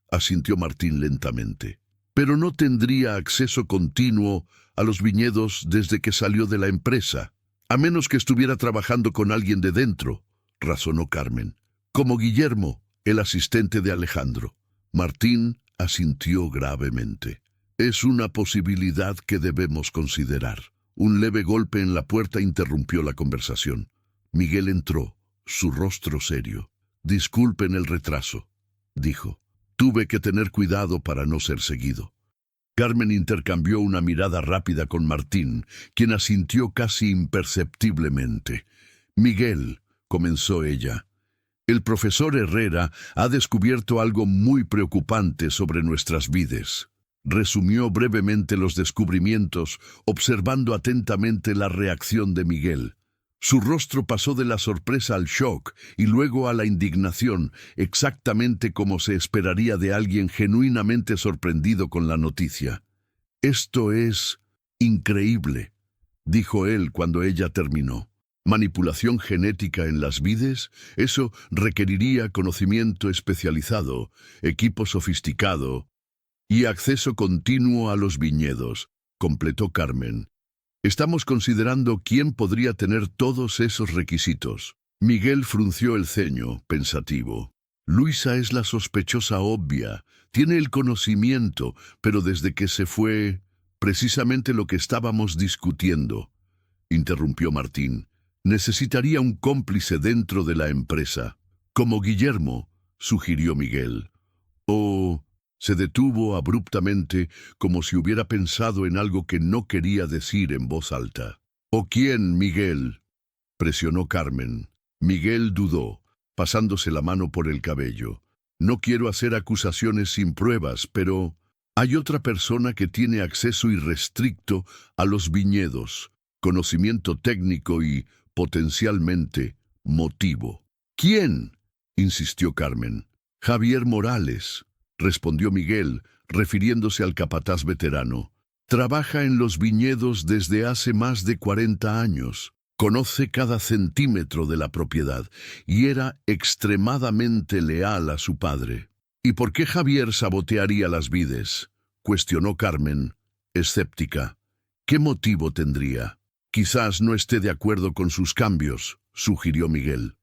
S1: asintió Martín lentamente. «Pero no tendría acceso continuo a los viñedos desde que salió de la empresa, a menos que estuviera trabajando con alguien de dentro», razonó Carmen. «Como Guillermo, el asistente de Alejandro». Martín asintió gravemente. «Es una posibilidad que debemos considerar». Un leve golpe en la puerta interrumpió la conversación. Miguel entró, su rostro serio. «Disculpen el retraso», dijo. «Tuve que tener cuidado para no ser seguido». Carmen intercambió una mirada rápida con Martín, quien asintió casi imperceptiblemente. «Miguel», comenzó ella, El profesor Herrera ha descubierto algo muy preocupante sobre nuestras vides. Resumió brevemente los descubrimientos, observando atentamente la reacción de Miguel. Su rostro pasó de la sorpresa al shock y luego a la indignación, exactamente como se esperaría de alguien genuinamente sorprendido con la noticia. «Esto es increíble», dijo él cuando ella terminó. «¿Manipulación genética en las vides? Eso requeriría conocimiento especializado, equipo sofisticado y acceso continuo a los viñedos», completó Carmen. «Estamos considerando quién podría tener todos esos requisitos». Miguel frunció el ceño, pensativo. «Luisa es la sospechosa obvia. Tiene el conocimiento, pero desde que se fue, precisamente lo que estábamos discutiendo», interrumpió Martín. «Necesitaría un cómplice dentro de la empresa. Como Guillermo», sugirió Miguel. «O...» Se detuvo abruptamente, como si hubiera pensado en algo que no quería decir en voz alta. «¿O quién, Miguel?», presionó Carmen. Miguel dudó, pasándose la mano por el cabello. «No quiero hacer acusaciones sin pruebas, pero hay otra persona que tiene acceso irrestricto a los viñedos, conocimiento técnico y, potencialmente, motivo». «¿Quién?», insistió Carmen. «Javier Morales», respondió Miguel, refiriéndose al capataz veterano. «Trabaja en los viñedos desde hace más de 40 años. Conoce cada centímetro de la propiedad y era extremadamente leal a su padre». «¿Y por qué Javier sabotearía las vides?», cuestionó Carmen, escéptica. «¿Qué motivo tendría?». «Quizás no esté de acuerdo con sus cambios», sugirió Miguel.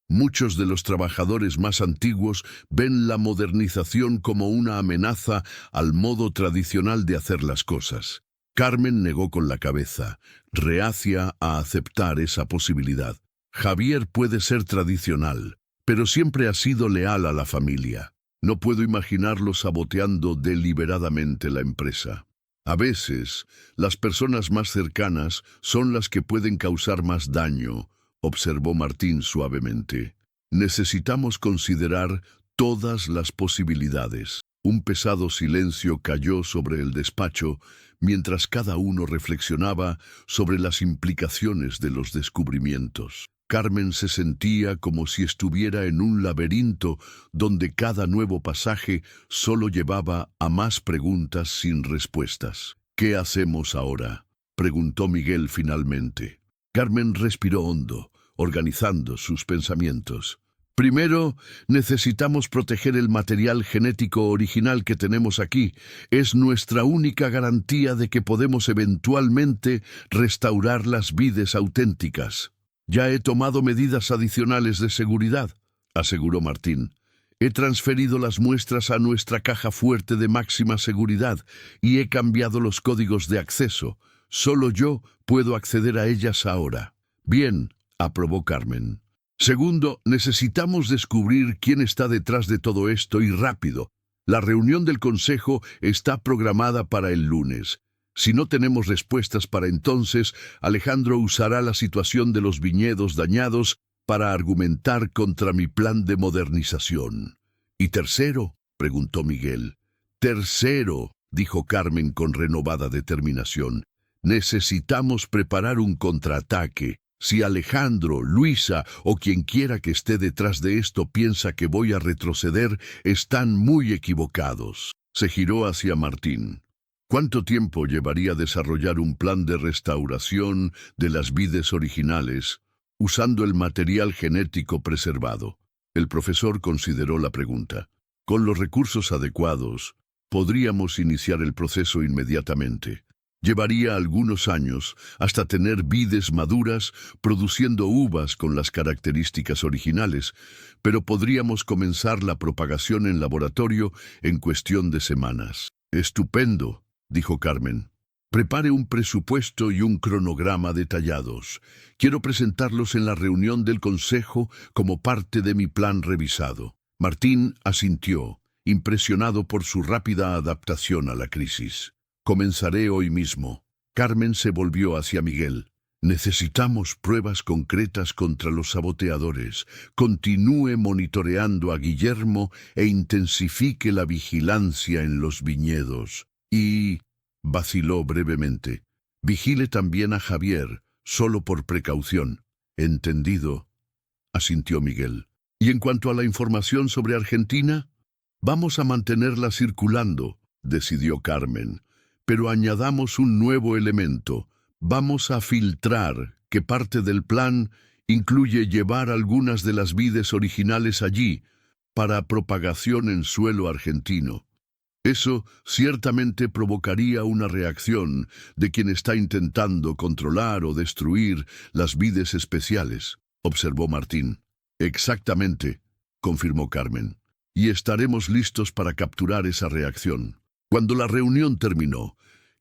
S1: «Muchos de los trabajadores más antiguos ven la modernización como una amenaza al modo tradicional de hacer las cosas». Carmen negó con la cabeza, reacia a aceptar esa posibilidad. «Javier puede ser tradicional, pero siempre ha sido leal a la familia. No puedo imaginarlo saboteando deliberadamente la empresa. A veces, las personas más cercanas son las que pueden causar más daño», observó Martín suavemente. «Necesitamos considerar todas las posibilidades». Un pesado silencio cayó sobre el despacho mientras cada uno reflexionaba sobre las implicaciones de los descubrimientos. Carmen se sentía como si estuviera en un laberinto donde cada nuevo pasaje solo llevaba a más preguntas sin respuestas. «¿Qué hacemos ahora?», preguntó Miguel finalmente. Carmen respiró hondo, organizando sus pensamientos. «Primero, necesitamos proteger el material genético original que tenemos aquí. Es nuestra única garantía de que podemos eventualmente restaurar las vides auténticas». «Ya he tomado medidas adicionales de seguridad», aseguró Martín. «He transferido las muestras a nuestra caja fuerte de máxima seguridad y he cambiado los códigos de acceso. Solo yo puedo acceder a ellas ahora». «Bien», aprobó Carmen. «Segundo, necesitamos descubrir quién está detrás de todo esto y rápido. La reunión del consejo está programada para el lunes. Si no tenemos respuestas para entonces, Alejandro usará la situación de los viñedos dañados para argumentar contra mi plan de modernización». «¿Y tercero?», preguntó Miguel. «Tercero», dijo Carmen con renovada determinación. «Necesitamos preparar un contraataque. Si Alejandro, Luisa o quien quiera que esté detrás de esto piensa que voy a retroceder, están muy equivocados». Se giró hacia Martín. «¿Cuánto tiempo llevaría desarrollar un plan de restauración de las vides originales usando el material genético preservado?» El profesor consideró la pregunta. «Con los recursos adecuados, podríamos iniciar el proceso inmediatamente. Llevaría algunos años hasta tener vides maduras produciendo uvas con las características originales, pero podríamos comenzar la propagación en laboratorio en cuestión de semanas». «Estupendo», dijo Carmen. «Prepare un presupuesto y un cronograma detallados. Quiero presentarlos en la reunión del consejo como parte de mi plan revisado». Martín asintió, impresionado por su rápida adaptación a la crisis. «Comenzaré hoy mismo». Carmen se volvió hacia Miguel. Necesitamos pruebas concretas contra los saboteadores. Continúe monitoreando a Guillermo e intensifique la vigilancia en los viñedos. Y vaciló brevemente. Vigile también a Javier, solo por precaución. Entendido, asintió Miguel. Y en cuanto a la información sobre Argentina, vamos a mantenerla circulando, decidió Carmen. Pero añadamos un nuevo elemento. Vamos a filtrar que parte del plan incluye llevar algunas de las vides originales allí para propagación en suelo argentino. Eso ciertamente provocaría una reacción de quien está intentando controlar o destruir las vides especiales, observó Martín. Exactamente, confirmó Carmen. Y estaremos listos para capturar esa reacción. Cuando la reunión terminó,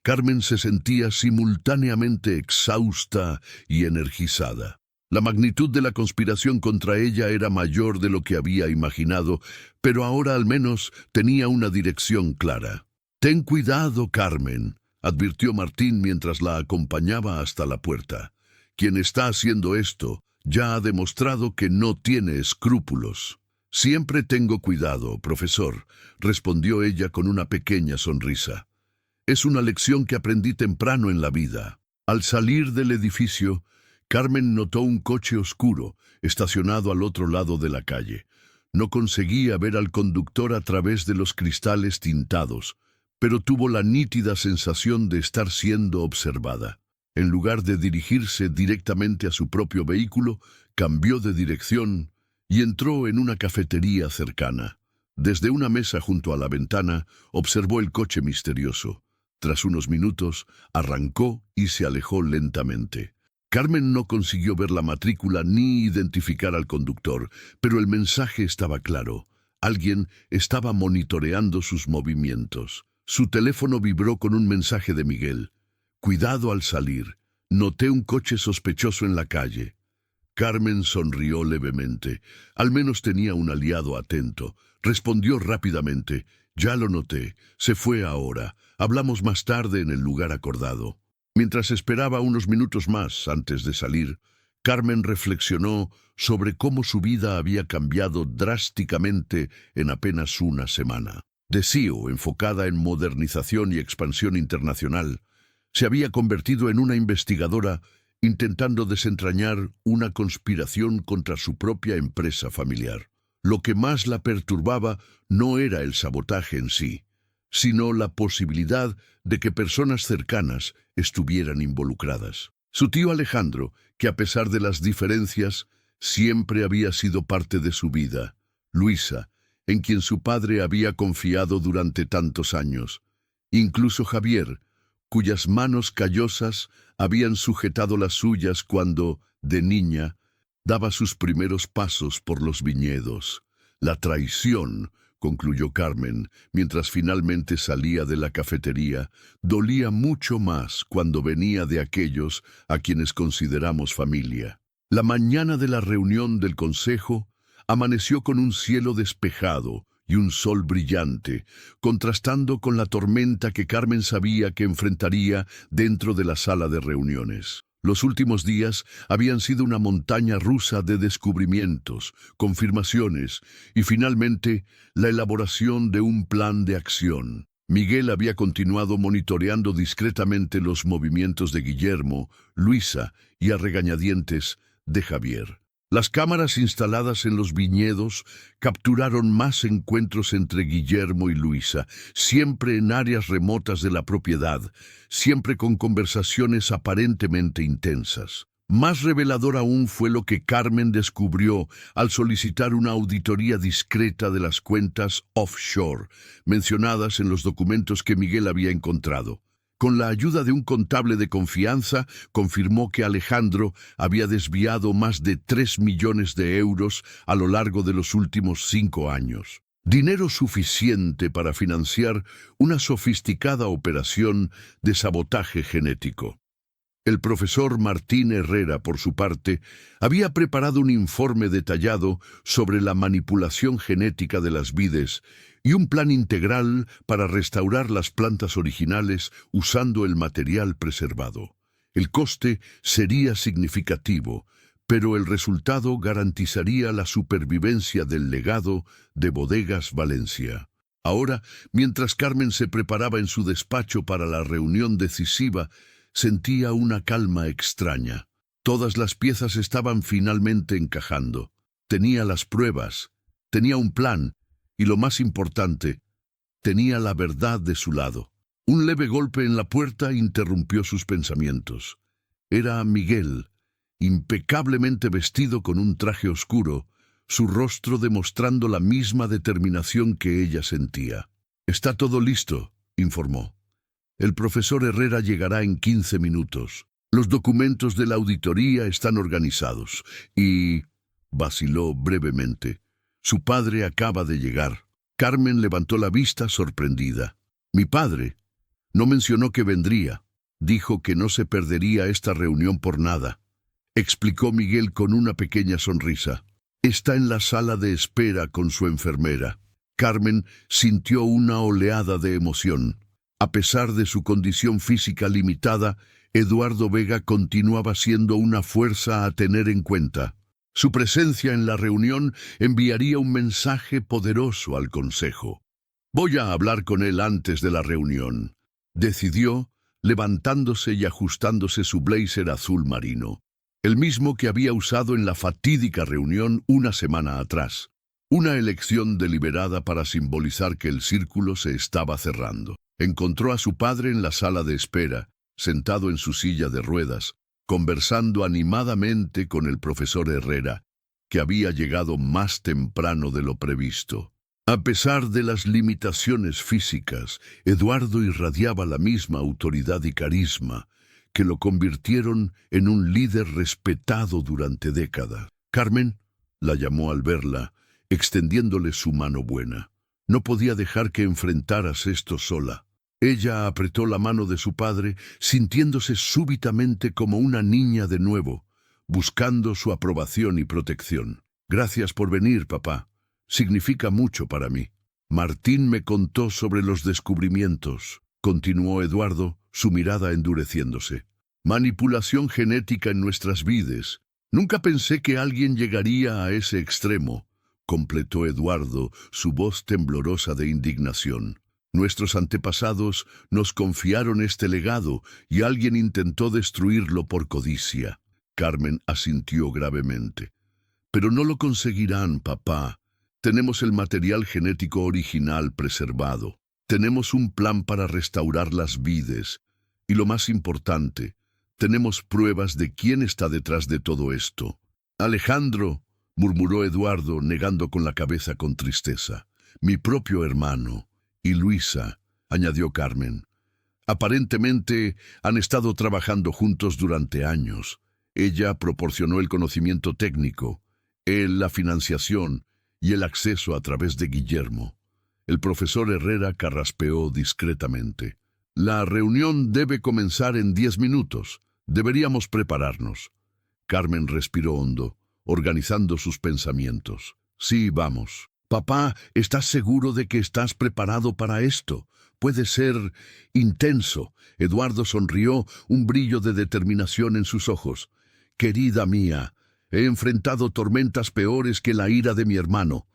S1: Carmen se sentía simultáneamente exhausta y energizada. La magnitud de la conspiración contra ella era mayor de lo que había imaginado, pero ahora al menos tenía una dirección clara. «Ten cuidado, Carmen», advirtió Martín mientras la acompañaba hasta la puerta. «Quien está haciendo esto ya ha demostrado que no tiene escrúpulos». «Siempre tengo cuidado, profesor», respondió ella con una pequeña sonrisa. «Es una lección que aprendí temprano en la vida». Al salir del edificio, Carmen notó un coche oscuro, estacionado al otro lado de la calle. No conseguía ver al conductor a través de los cristales tintados, pero tuvo la nítida sensación de estar siendo observada. En lugar de dirigirse directamente a su propio vehículo, cambió de dirección y entró en una cafetería cercana. Desde una mesa junto a la ventana, observó el coche misterioso. Tras unos minutos, arrancó y se alejó lentamente. Carmen no consiguió ver la matrícula ni identificar al conductor, pero el mensaje estaba claro. Alguien estaba monitoreando sus movimientos. Su teléfono vibró con un mensaje de Miguel. «Cuidado al salir. Noté un coche sospechoso en la calle». Carmen sonrió levemente. Al menos tenía un aliado atento. Respondió rápidamente. «Ya lo noté. Se fue ahora. Hablamos más tarde en el lugar acordado». Mientras esperaba unos minutos más antes de salir, Carmen reflexionó sobre cómo su vida había cambiado drásticamente en apenas una semana. De CEO, enfocada en modernización y expansión internacional, se había convertido en una investigadora intentando desentrañar una conspiración contra su propia empresa familiar. Lo que más la perturbaba no era el sabotaje en sí, sino la posibilidad de que personas cercanas estuvieran involucradas. Su tío Alejandro, que a pesar de las diferencias, siempre había sido parte de su vida. Luisa, en quien su padre había confiado durante tantos años. Incluso Javier, cuyas manos callosas habían sujetado las suyas cuando, de niña, daba sus primeros pasos por los viñedos. La traición, concluyó Carmen, mientras finalmente salía de la cafetería, dolía mucho más cuando venía de aquellos a quienes consideramos familia. La mañana de la reunión del consejo amaneció con un cielo despejado y un sol brillante, contrastando con la tormenta que Carmen sabía que enfrentaría dentro de la sala de reuniones. Los últimos días habían sido una montaña rusa de descubrimientos, confirmaciones y finalmente la elaboración de un plan de acción. Miguel había continuado monitoreando discretamente los movimientos de Guillermo, Luisa y a regañadientes de Javier. Las cámaras instaladas en los viñedos capturaron más encuentros entre Guillermo y Luisa, siempre en áreas remotas de la propiedad, siempre con conversaciones aparentemente intensas. Más revelador aún fue lo que Carmen descubrió al solicitar una auditoría discreta de las cuentas offshore, mencionadas en los documentos que Miguel había encontrado. Con la ayuda de un contable de confianza, confirmó que Alejandro había desviado más de 3 millones de euros a lo largo de los últimos 5 años. Dinero suficiente para financiar una sofisticada operación de sabotaje genético. El profesor Martín Herrera, por su parte, había preparado un informe detallado sobre la manipulación genética de las vides y un plan integral para restaurar las plantas originales usando el material preservado. El coste sería significativo, pero el resultado garantizaría la supervivencia del legado de Bodegas Valencia. Ahora, mientras Carmen se preparaba en su despacho para la reunión decisiva, sentía una calma extraña. Todas las piezas estaban finalmente encajando. Tenía las pruebas, tenía un plan, y lo más importante, tenía la verdad de su lado. Un leve golpe en la puerta interrumpió sus pensamientos. Era Miguel, impecablemente vestido con un traje oscuro, su rostro demostrando la misma determinación que ella sentía. «Está todo listo», informó. «El profesor Herrera llegará en 15 minutos. Los documentos de la auditoría están organizados y...» vaciló brevemente. «Su padre acaba de llegar». Carmen levantó la vista sorprendida. «¿Mi padre?» «No mencionó que vendría. Dijo que no se perdería esta reunión por nada», explicó Miguel con una pequeña sonrisa. «Está en la sala de espera con su enfermera». Carmen sintió una oleada de emoción. A pesar de su condición física limitada, Eduardo Vega continuaba siendo una fuerza a tener en cuenta. Su presencia en la reunión enviaría un mensaje poderoso al consejo. «Voy a hablar con él antes de la reunión», decidió, levantándose y ajustándose su blazer azul marino, el mismo que había usado en la fatídica reunión una semana atrás. Una elección deliberada para simbolizar que el círculo se estaba cerrando. Encontró a su padre en la sala de espera, sentado en su silla de ruedas, conversando animadamente con el profesor Herrera, que había llegado más temprano de lo previsto. A pesar de las limitaciones físicas, Eduardo irradiaba la misma autoridad y carisma que lo convirtieron en un líder respetado durante décadas. «Carmen», la llamó al verla, extendiéndole su mano buena. No podía dejar que enfrentaras esto sola. Ella apretó la mano de su padre, sintiéndose súbitamente como una niña de nuevo, buscando su aprobación y protección. «Gracias por venir, papá. Significa mucho para mí». «Martín me contó sobre los descubrimientos», continuó Eduardo, su mirada endureciéndose. «Manipulación genética en nuestras vides. Nunca pensé que alguien llegaría a ese extremo», completó Eduardo, su voz temblorosa de indignación. «Nuestros antepasados nos confiaron este legado y alguien intentó destruirlo por codicia». Carmen asintió gravemente. «Pero no lo conseguirán, papá. Tenemos el material genético original preservado. Tenemos un plan para restaurar las vides. Y lo más importante, tenemos pruebas de quién está detrás de todo esto». «Alejandro», murmuró Eduardo, negando con la cabeza con tristeza. «Mi propio hermano». «Y Luisa», añadió Carmen. «Aparentemente han estado trabajando juntos durante años. Ella proporcionó el conocimiento técnico, él la financiación y el acceso a través de Guillermo». El profesor Herrera carraspeó discretamente. «La reunión debe comenzar en 10 minutos. Deberíamos prepararnos». Carmen respiró hondo, organizando sus pensamientos. «Sí, vamos». «Papá, ¿estás seguro de que estás preparado para esto? Puede ser intenso». Eduardo sonrió, un brillo de determinación en sus ojos. «Querida mía, he enfrentado tormentas peores que la ira de mi hermano.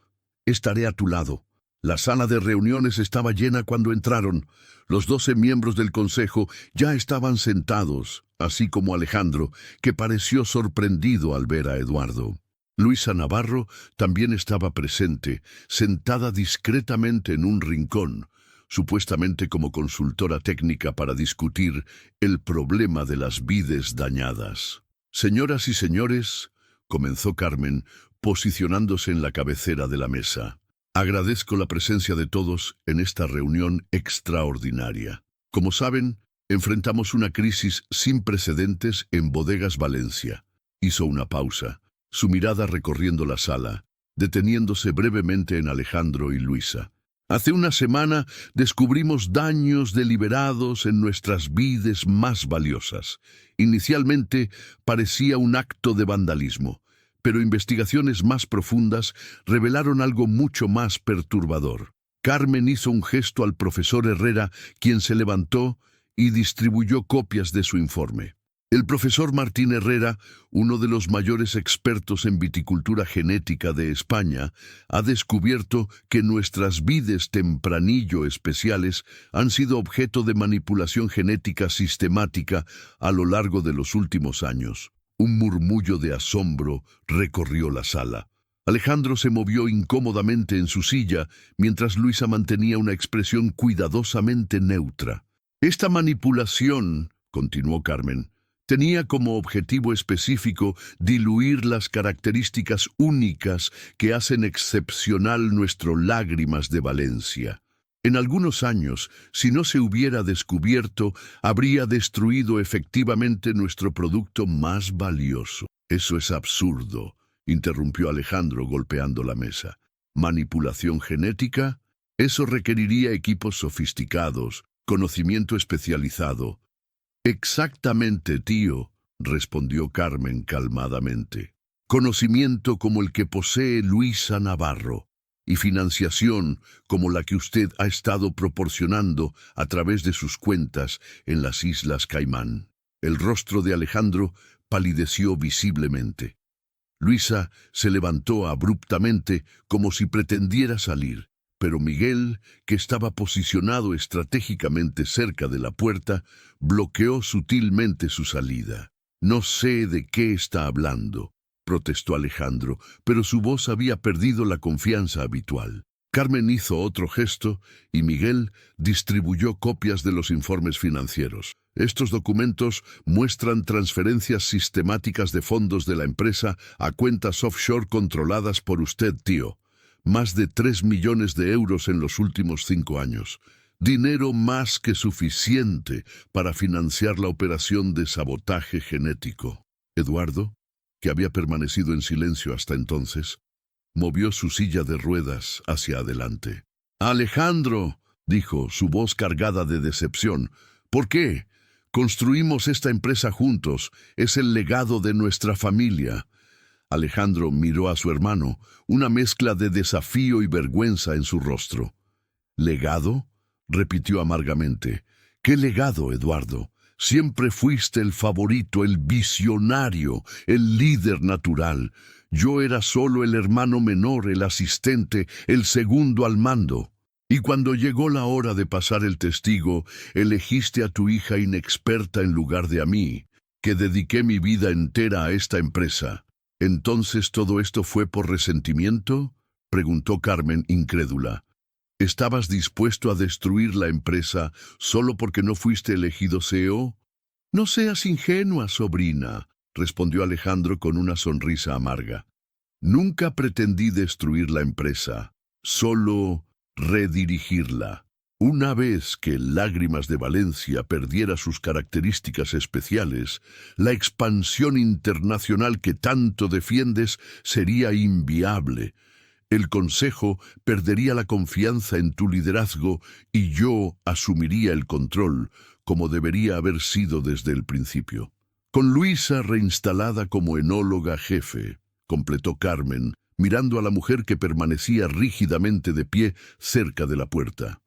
S1: Estaré a tu lado». La sala de reuniones estaba llena cuando entraron. Los 12 miembros del consejo ya estaban sentados, así como Alejandro, que pareció sorprendido al ver a Eduardo. Luisa Navarro también estaba presente, sentada discretamente en un rincón, supuestamente como consultora técnica para discutir el problema de las vides dañadas. «Señoras y señores», comenzó Carmen, posicionándose en la cabecera de la mesa. «Agradezco la presencia de todos en esta reunión extraordinaria. Como saben, enfrentamos una crisis sin precedentes en Bodegas Valencia». Hizo una pausa, su mirada recorriendo la sala, deteniéndose brevemente en Alejandro y Luisa. «Hace una semana descubrimos daños deliberados en nuestras vides más valiosas. Inicialmente parecía un acto de vandalismo, pero investigaciones más profundas revelaron algo mucho más perturbador». Carmen hizo un gesto al profesor Herrera, quien se levantó y distribuyó copias de su informe. El profesor Martín Herrera, uno de los mayores expertos en viticultura genética de España, ha descubierto que nuestras vides tempranillo especiales han sido objeto de manipulación genética sistemática a lo largo de los últimos años. Un murmullo de asombro recorrió la sala. Alejandro se movió incómodamente en su silla, mientras Luisa mantenía una expresión cuidadosamente neutra. Esta manipulación, continuó Carmen, tenía como objetivo específico diluir las características únicas que hacen excepcional nuestro Lágrimas de Valencia. En algunos años, si no se hubiera descubierto, habría destruido efectivamente nuestro producto más valioso. Eso es absurdo, interrumpió Alejandro golpeando la mesa. ¿Manipulación genética? Eso requeriría equipos sofisticados, conocimiento especializado. Exactamente, tío, respondió Carmen calmadamente. Conocimiento como el que posee Luisa Navarro y financiación como la que usted ha estado proporcionando a través de sus cuentas en las Islas Caimán. El rostro de Alejandro palideció visiblemente. Luisa se levantó abruptamente como si pretendiera salir. Pero Miguel, que estaba posicionado estratégicamente cerca de la puerta, bloqueó sutilmente su salida. «No sé de qué está hablando», protestó Alejandro, pero su voz había perdido la confianza habitual. Carmen hizo otro gesto y Miguel distribuyó copias de los informes financieros. Estos documentos muestran transferencias sistemáticas de fondos de la empresa a cuentas offshore controladas por usted, tío. Más de 3 millones de euros en los últimos 5 años. Dinero más que suficiente para financiar la operación de sabotaje genético. Eduardo, que había permanecido en silencio hasta entonces, movió su silla de ruedas hacia adelante. «Alejandro», dijo, su voz cargada de decepción, «¿por qué? Construimos esta empresa juntos. Es el legado de nuestra familia». Alejandro miró a su hermano, una mezcla de desafío y vergüenza en su rostro. «¿Legado?», repitió amargamente. «¿Qué legado, Eduardo? Siempre fuiste el favorito, el visionario, el líder natural. Yo era solo el hermano menor, el asistente, el segundo al mando. Y cuando llegó la hora de pasar el testigo, elegiste a tu hija inexperta en lugar de a mí, que dediqué mi vida entera a esta empresa. ¿Entonces todo esto fue por resentimiento?», preguntó Carmen, incrédula. «¿Estabas dispuesto a destruir la empresa solo porque no fuiste elegido CEO?» «No seas ingenua, sobrina», respondió Alejandro con una sonrisa amarga. «Nunca pretendí destruir la empresa, solo redirigirla. Una vez que Lágrimas de Valencia perdiera sus características especiales, la expansión internacional que tanto defiendes sería inviable. El Consejo perdería la confianza en tu liderazgo y yo asumiría el control, como debería haber sido desde el principio. Con Luisa reinstalada como enóloga jefe», completó Carmen, mirando a la mujer que permanecía rígidamente de pie cerca de la puerta.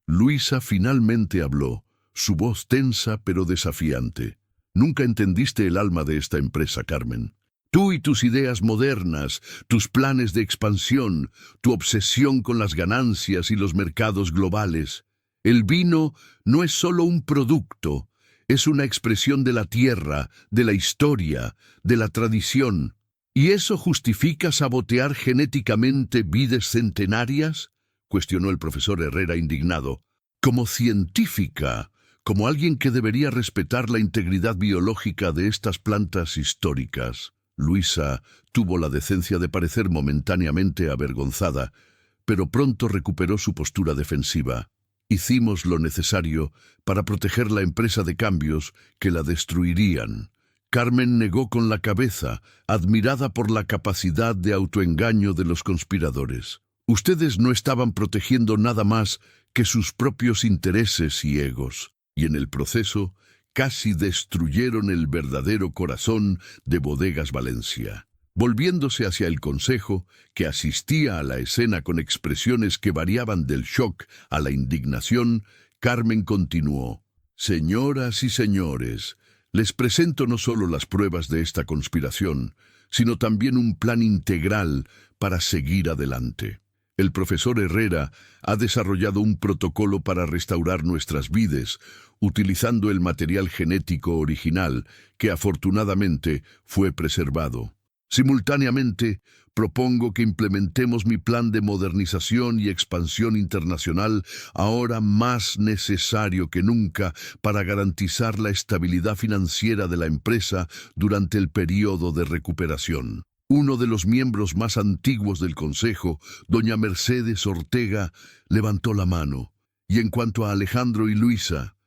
S1: Luisa finalmente habló, su voz tensa pero desafiante. «Nunca entendiste el alma de esta empresa, Carmen. Tú y tus ideas modernas, tus planes de expansión, tu obsesión con las ganancias y los mercados globales. El vino no es solo un producto, es una expresión de la tierra, de la historia, de la tradición. ¿Y eso justifica sabotear genéticamente vides centenarias?», cuestionó el profesor Herrera indignado. «Como científica, como alguien que debería respetar la integridad biológica de estas plantas históricas». Luisa tuvo la decencia de parecer momentáneamente avergonzada, pero pronto recuperó su postura defensiva. «Hicimos lo necesario para proteger la empresa de cambios que la destruirían». Carmen negó con la cabeza, admirada por la capacidad de autoengaño de los conspiradores. «Ustedes no estaban protegiendo nada más que sus propios intereses y egos, y en el proceso casi destruyeron el verdadero corazón de Bodegas Valencia». Volviéndose hacia el Consejo, que asistía a la escena con expresiones que variaban del shock a la indignación, Carmen continuó: «Señoras y señores, Les presento no solo las pruebas de esta conspiración, sino también un plan integral para seguir adelante. El profesor Herrera ha desarrollado un protocolo para restaurar nuestras vides, utilizando el material genético original, que afortunadamente fue preservado. Simultáneamente, propongo que implementemos mi plan de modernización y expansión internacional, ahora más necesario que nunca, para garantizar la estabilidad financiera de la empresa durante el periodo de recuperación. Uno de los miembros más antiguos del Consejo, doña Mercedes Ortega, levantó la mano. Y en cuanto a Alejandro y Luisa,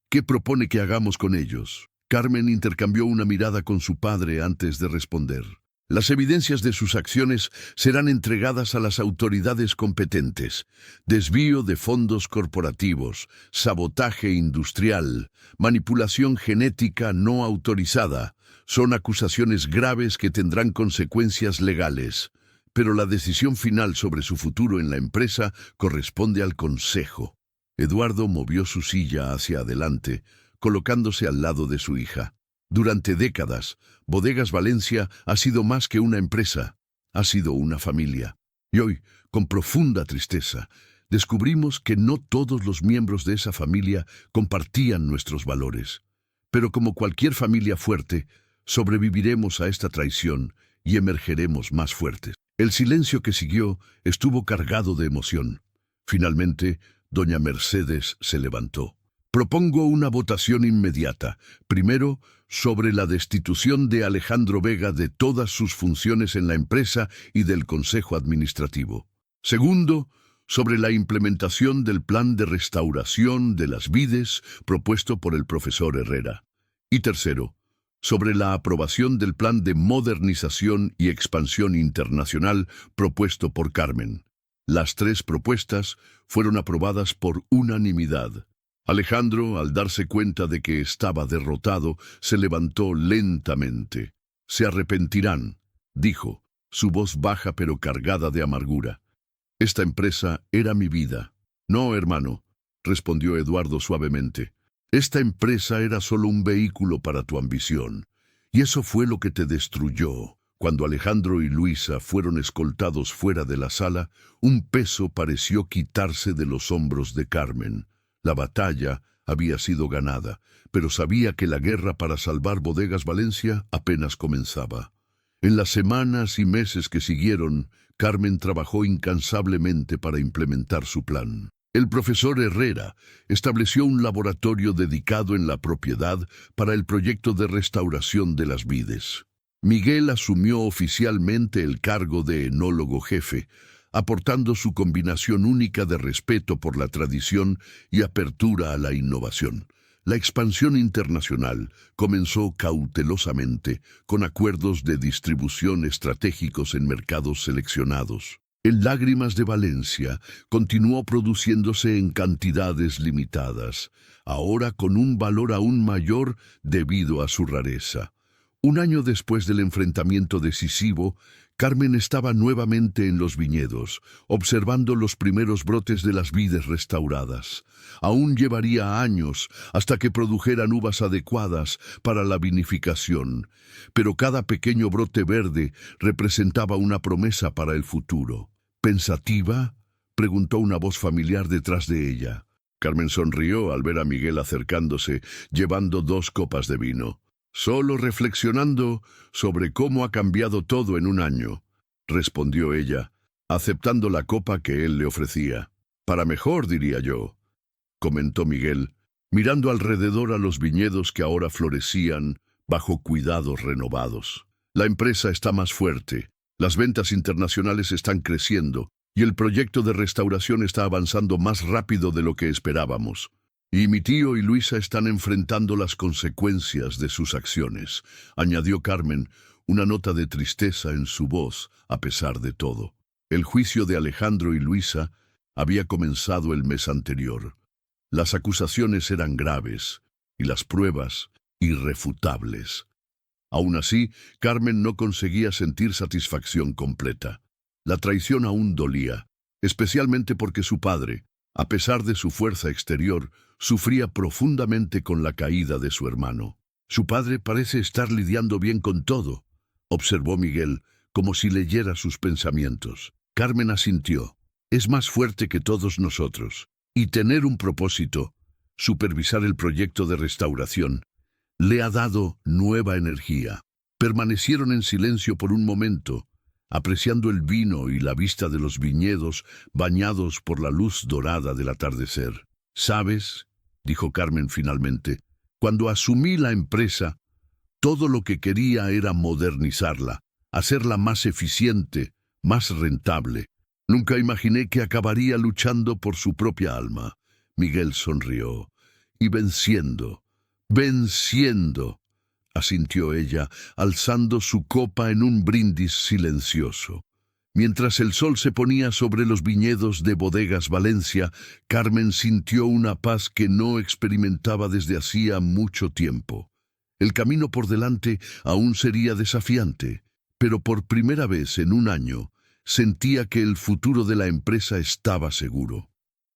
S1: ¿qué propone que hagamos con ellos? Carmen intercambió una mirada con su padre antes de responder. Las evidencias de sus acciones serán entregadas a las autoridades competentes. Desvío de fondos corporativos, sabotaje industrial, manipulación genética no autorizada. Son acusaciones graves que tendrán consecuencias legales. Pero la decisión final sobre su futuro en la empresa corresponde al Consejo. Eduardo movió su silla hacia adelante, colocándose al lado de su hija. Durante décadas, Bodegas Valencia ha sido más que una empresa, ha sido una familia. Y hoy, con profunda tristeza, descubrimos que no todos los miembros de esa familia compartían nuestros valores. Pero como cualquier familia fuerte, sobreviviremos a esta traición y emergeremos más fuertes. El silencio que siguió estuvo cargado de emoción. Finalmente, doña Mercedes se levantó. Propongo una votación inmediata. Primero, sobre la destitución de Alejandro Vega de todas sus funciones en la empresa y del Consejo Administrativo. Segundo, sobre la implementación del plan de restauración de las vides propuesto por el profesor Herrera. Y tercero, sobre la aprobación del plan de modernización y expansión internacional propuesto por Carmen. Las tres propuestas fueron aprobadas por unanimidad. Alejandro, al darse cuenta de que estaba derrotado, se levantó lentamente. «Se arrepentirán», dijo, su voz baja pero cargada de amargura. «Esta empresa era mi vida». «No, hermano», respondió Eduardo suavemente. «Esta empresa era solo un vehículo para tu ambición. Y eso fue lo que te destruyó». Cuando Alejandro y Luisa fueron escoltados fuera de la sala, un peso pareció quitarse de los hombros de Carmen. La batalla había sido ganada, pero sabía que la guerra para salvar Bodegas Valencia apenas comenzaba. En las semanas y meses que siguieron, Carmen trabajó incansablemente para implementar su plan. El profesor Herrera estableció un laboratorio dedicado en la propiedad para el proyecto de restauración de las vides. Miguel asumió oficialmente el cargo de enólogo jefe, aportando su combinación única de respeto por la tradición y apertura a la innovación. La expansión internacional comenzó cautelosamente, con acuerdos de distribución estratégicos en mercados seleccionados. En Lágrimas de Valencia continuó produciéndose en cantidades limitadas, ahora con un valor aún mayor debido a su rareza. Un año después del enfrentamiento decisivo, Carmen estaba nuevamente en los viñedos, observando los primeros brotes de las vides restauradas. Aún llevaría años hasta que produjeran uvas adecuadas para la vinificación, pero cada pequeño brote verde representaba una promesa para el futuro. ¿Pensativa?, preguntó una voz familiar detrás de ella. Carmen sonrió al ver a Miguel acercándose, llevando 2 copas de vino. «Solo reflexionando sobre cómo ha cambiado todo en un año», respondió ella, aceptando la copa que él le ofrecía. «Para mejor, diría yo», comentó Miguel, mirando alrededor a los viñedos que ahora florecían bajo cuidados renovados. «La empresa está más fuerte, las ventas internacionales están creciendo y el proyecto de restauración está avanzando más rápido de lo que esperábamos. Y mi tío y Luisa están enfrentando las consecuencias de sus acciones», añadió Carmen, una nota de tristeza en su voz a pesar de todo. El juicio de Alejandro y Luisa había comenzado el mes anterior. Las acusaciones eran graves y las pruebas irrefutables. Aún así, Carmen no conseguía sentir satisfacción completa. La traición aún dolía, especialmente porque su padre, a pesar de su fuerza exterior, sufría profundamente con la caída de su hermano. Su padre parece estar lidiando bien con todo, observó Miguel, como si leyera sus pensamientos. Carmen asintió. Es más fuerte que todos nosotros. Y tener un propósito, supervisar el proyecto de restauración, le ha dado nueva energía. Permanecieron en silencio por un momento, apreciando el vino y la vista de los viñedos bañados por la luz dorada del atardecer. «¿Sabes?», dijo Carmen finalmente, «cuando asumí la empresa, todo lo que quería era modernizarla, hacerla más eficiente, más rentable. Nunca imaginé que acabaría luchando por su propia alma». Miguel sonrió. «Y venciendo, venciendo», asintió ella, alzando su copa en un brindis silencioso. Mientras el sol se ponía sobre los viñedos de Bodegas Valencia, Carmen sintió una paz que no experimentaba desde hacía mucho tiempo. El camino por delante aún sería desafiante, pero por primera vez en un año sentía que el futuro de la empresa estaba seguro.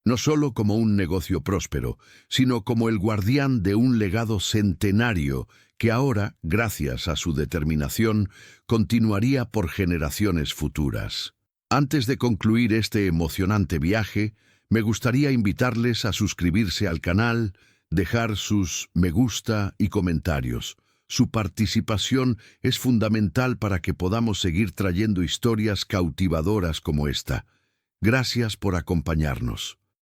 S1: No solo como un negocio próspero, sino como el guardián de un legado centenario que ahora, gracias a su determinación, continuaría por generaciones futuras. Antes de concluir este emocionante viaje, me gustaría invitarles a suscribirse al canal, dejar sus me gusta y comentarios. Su participación es fundamental para que podamos seguir trayendo historias cautivadoras como esta. Gracias por acompañarnos.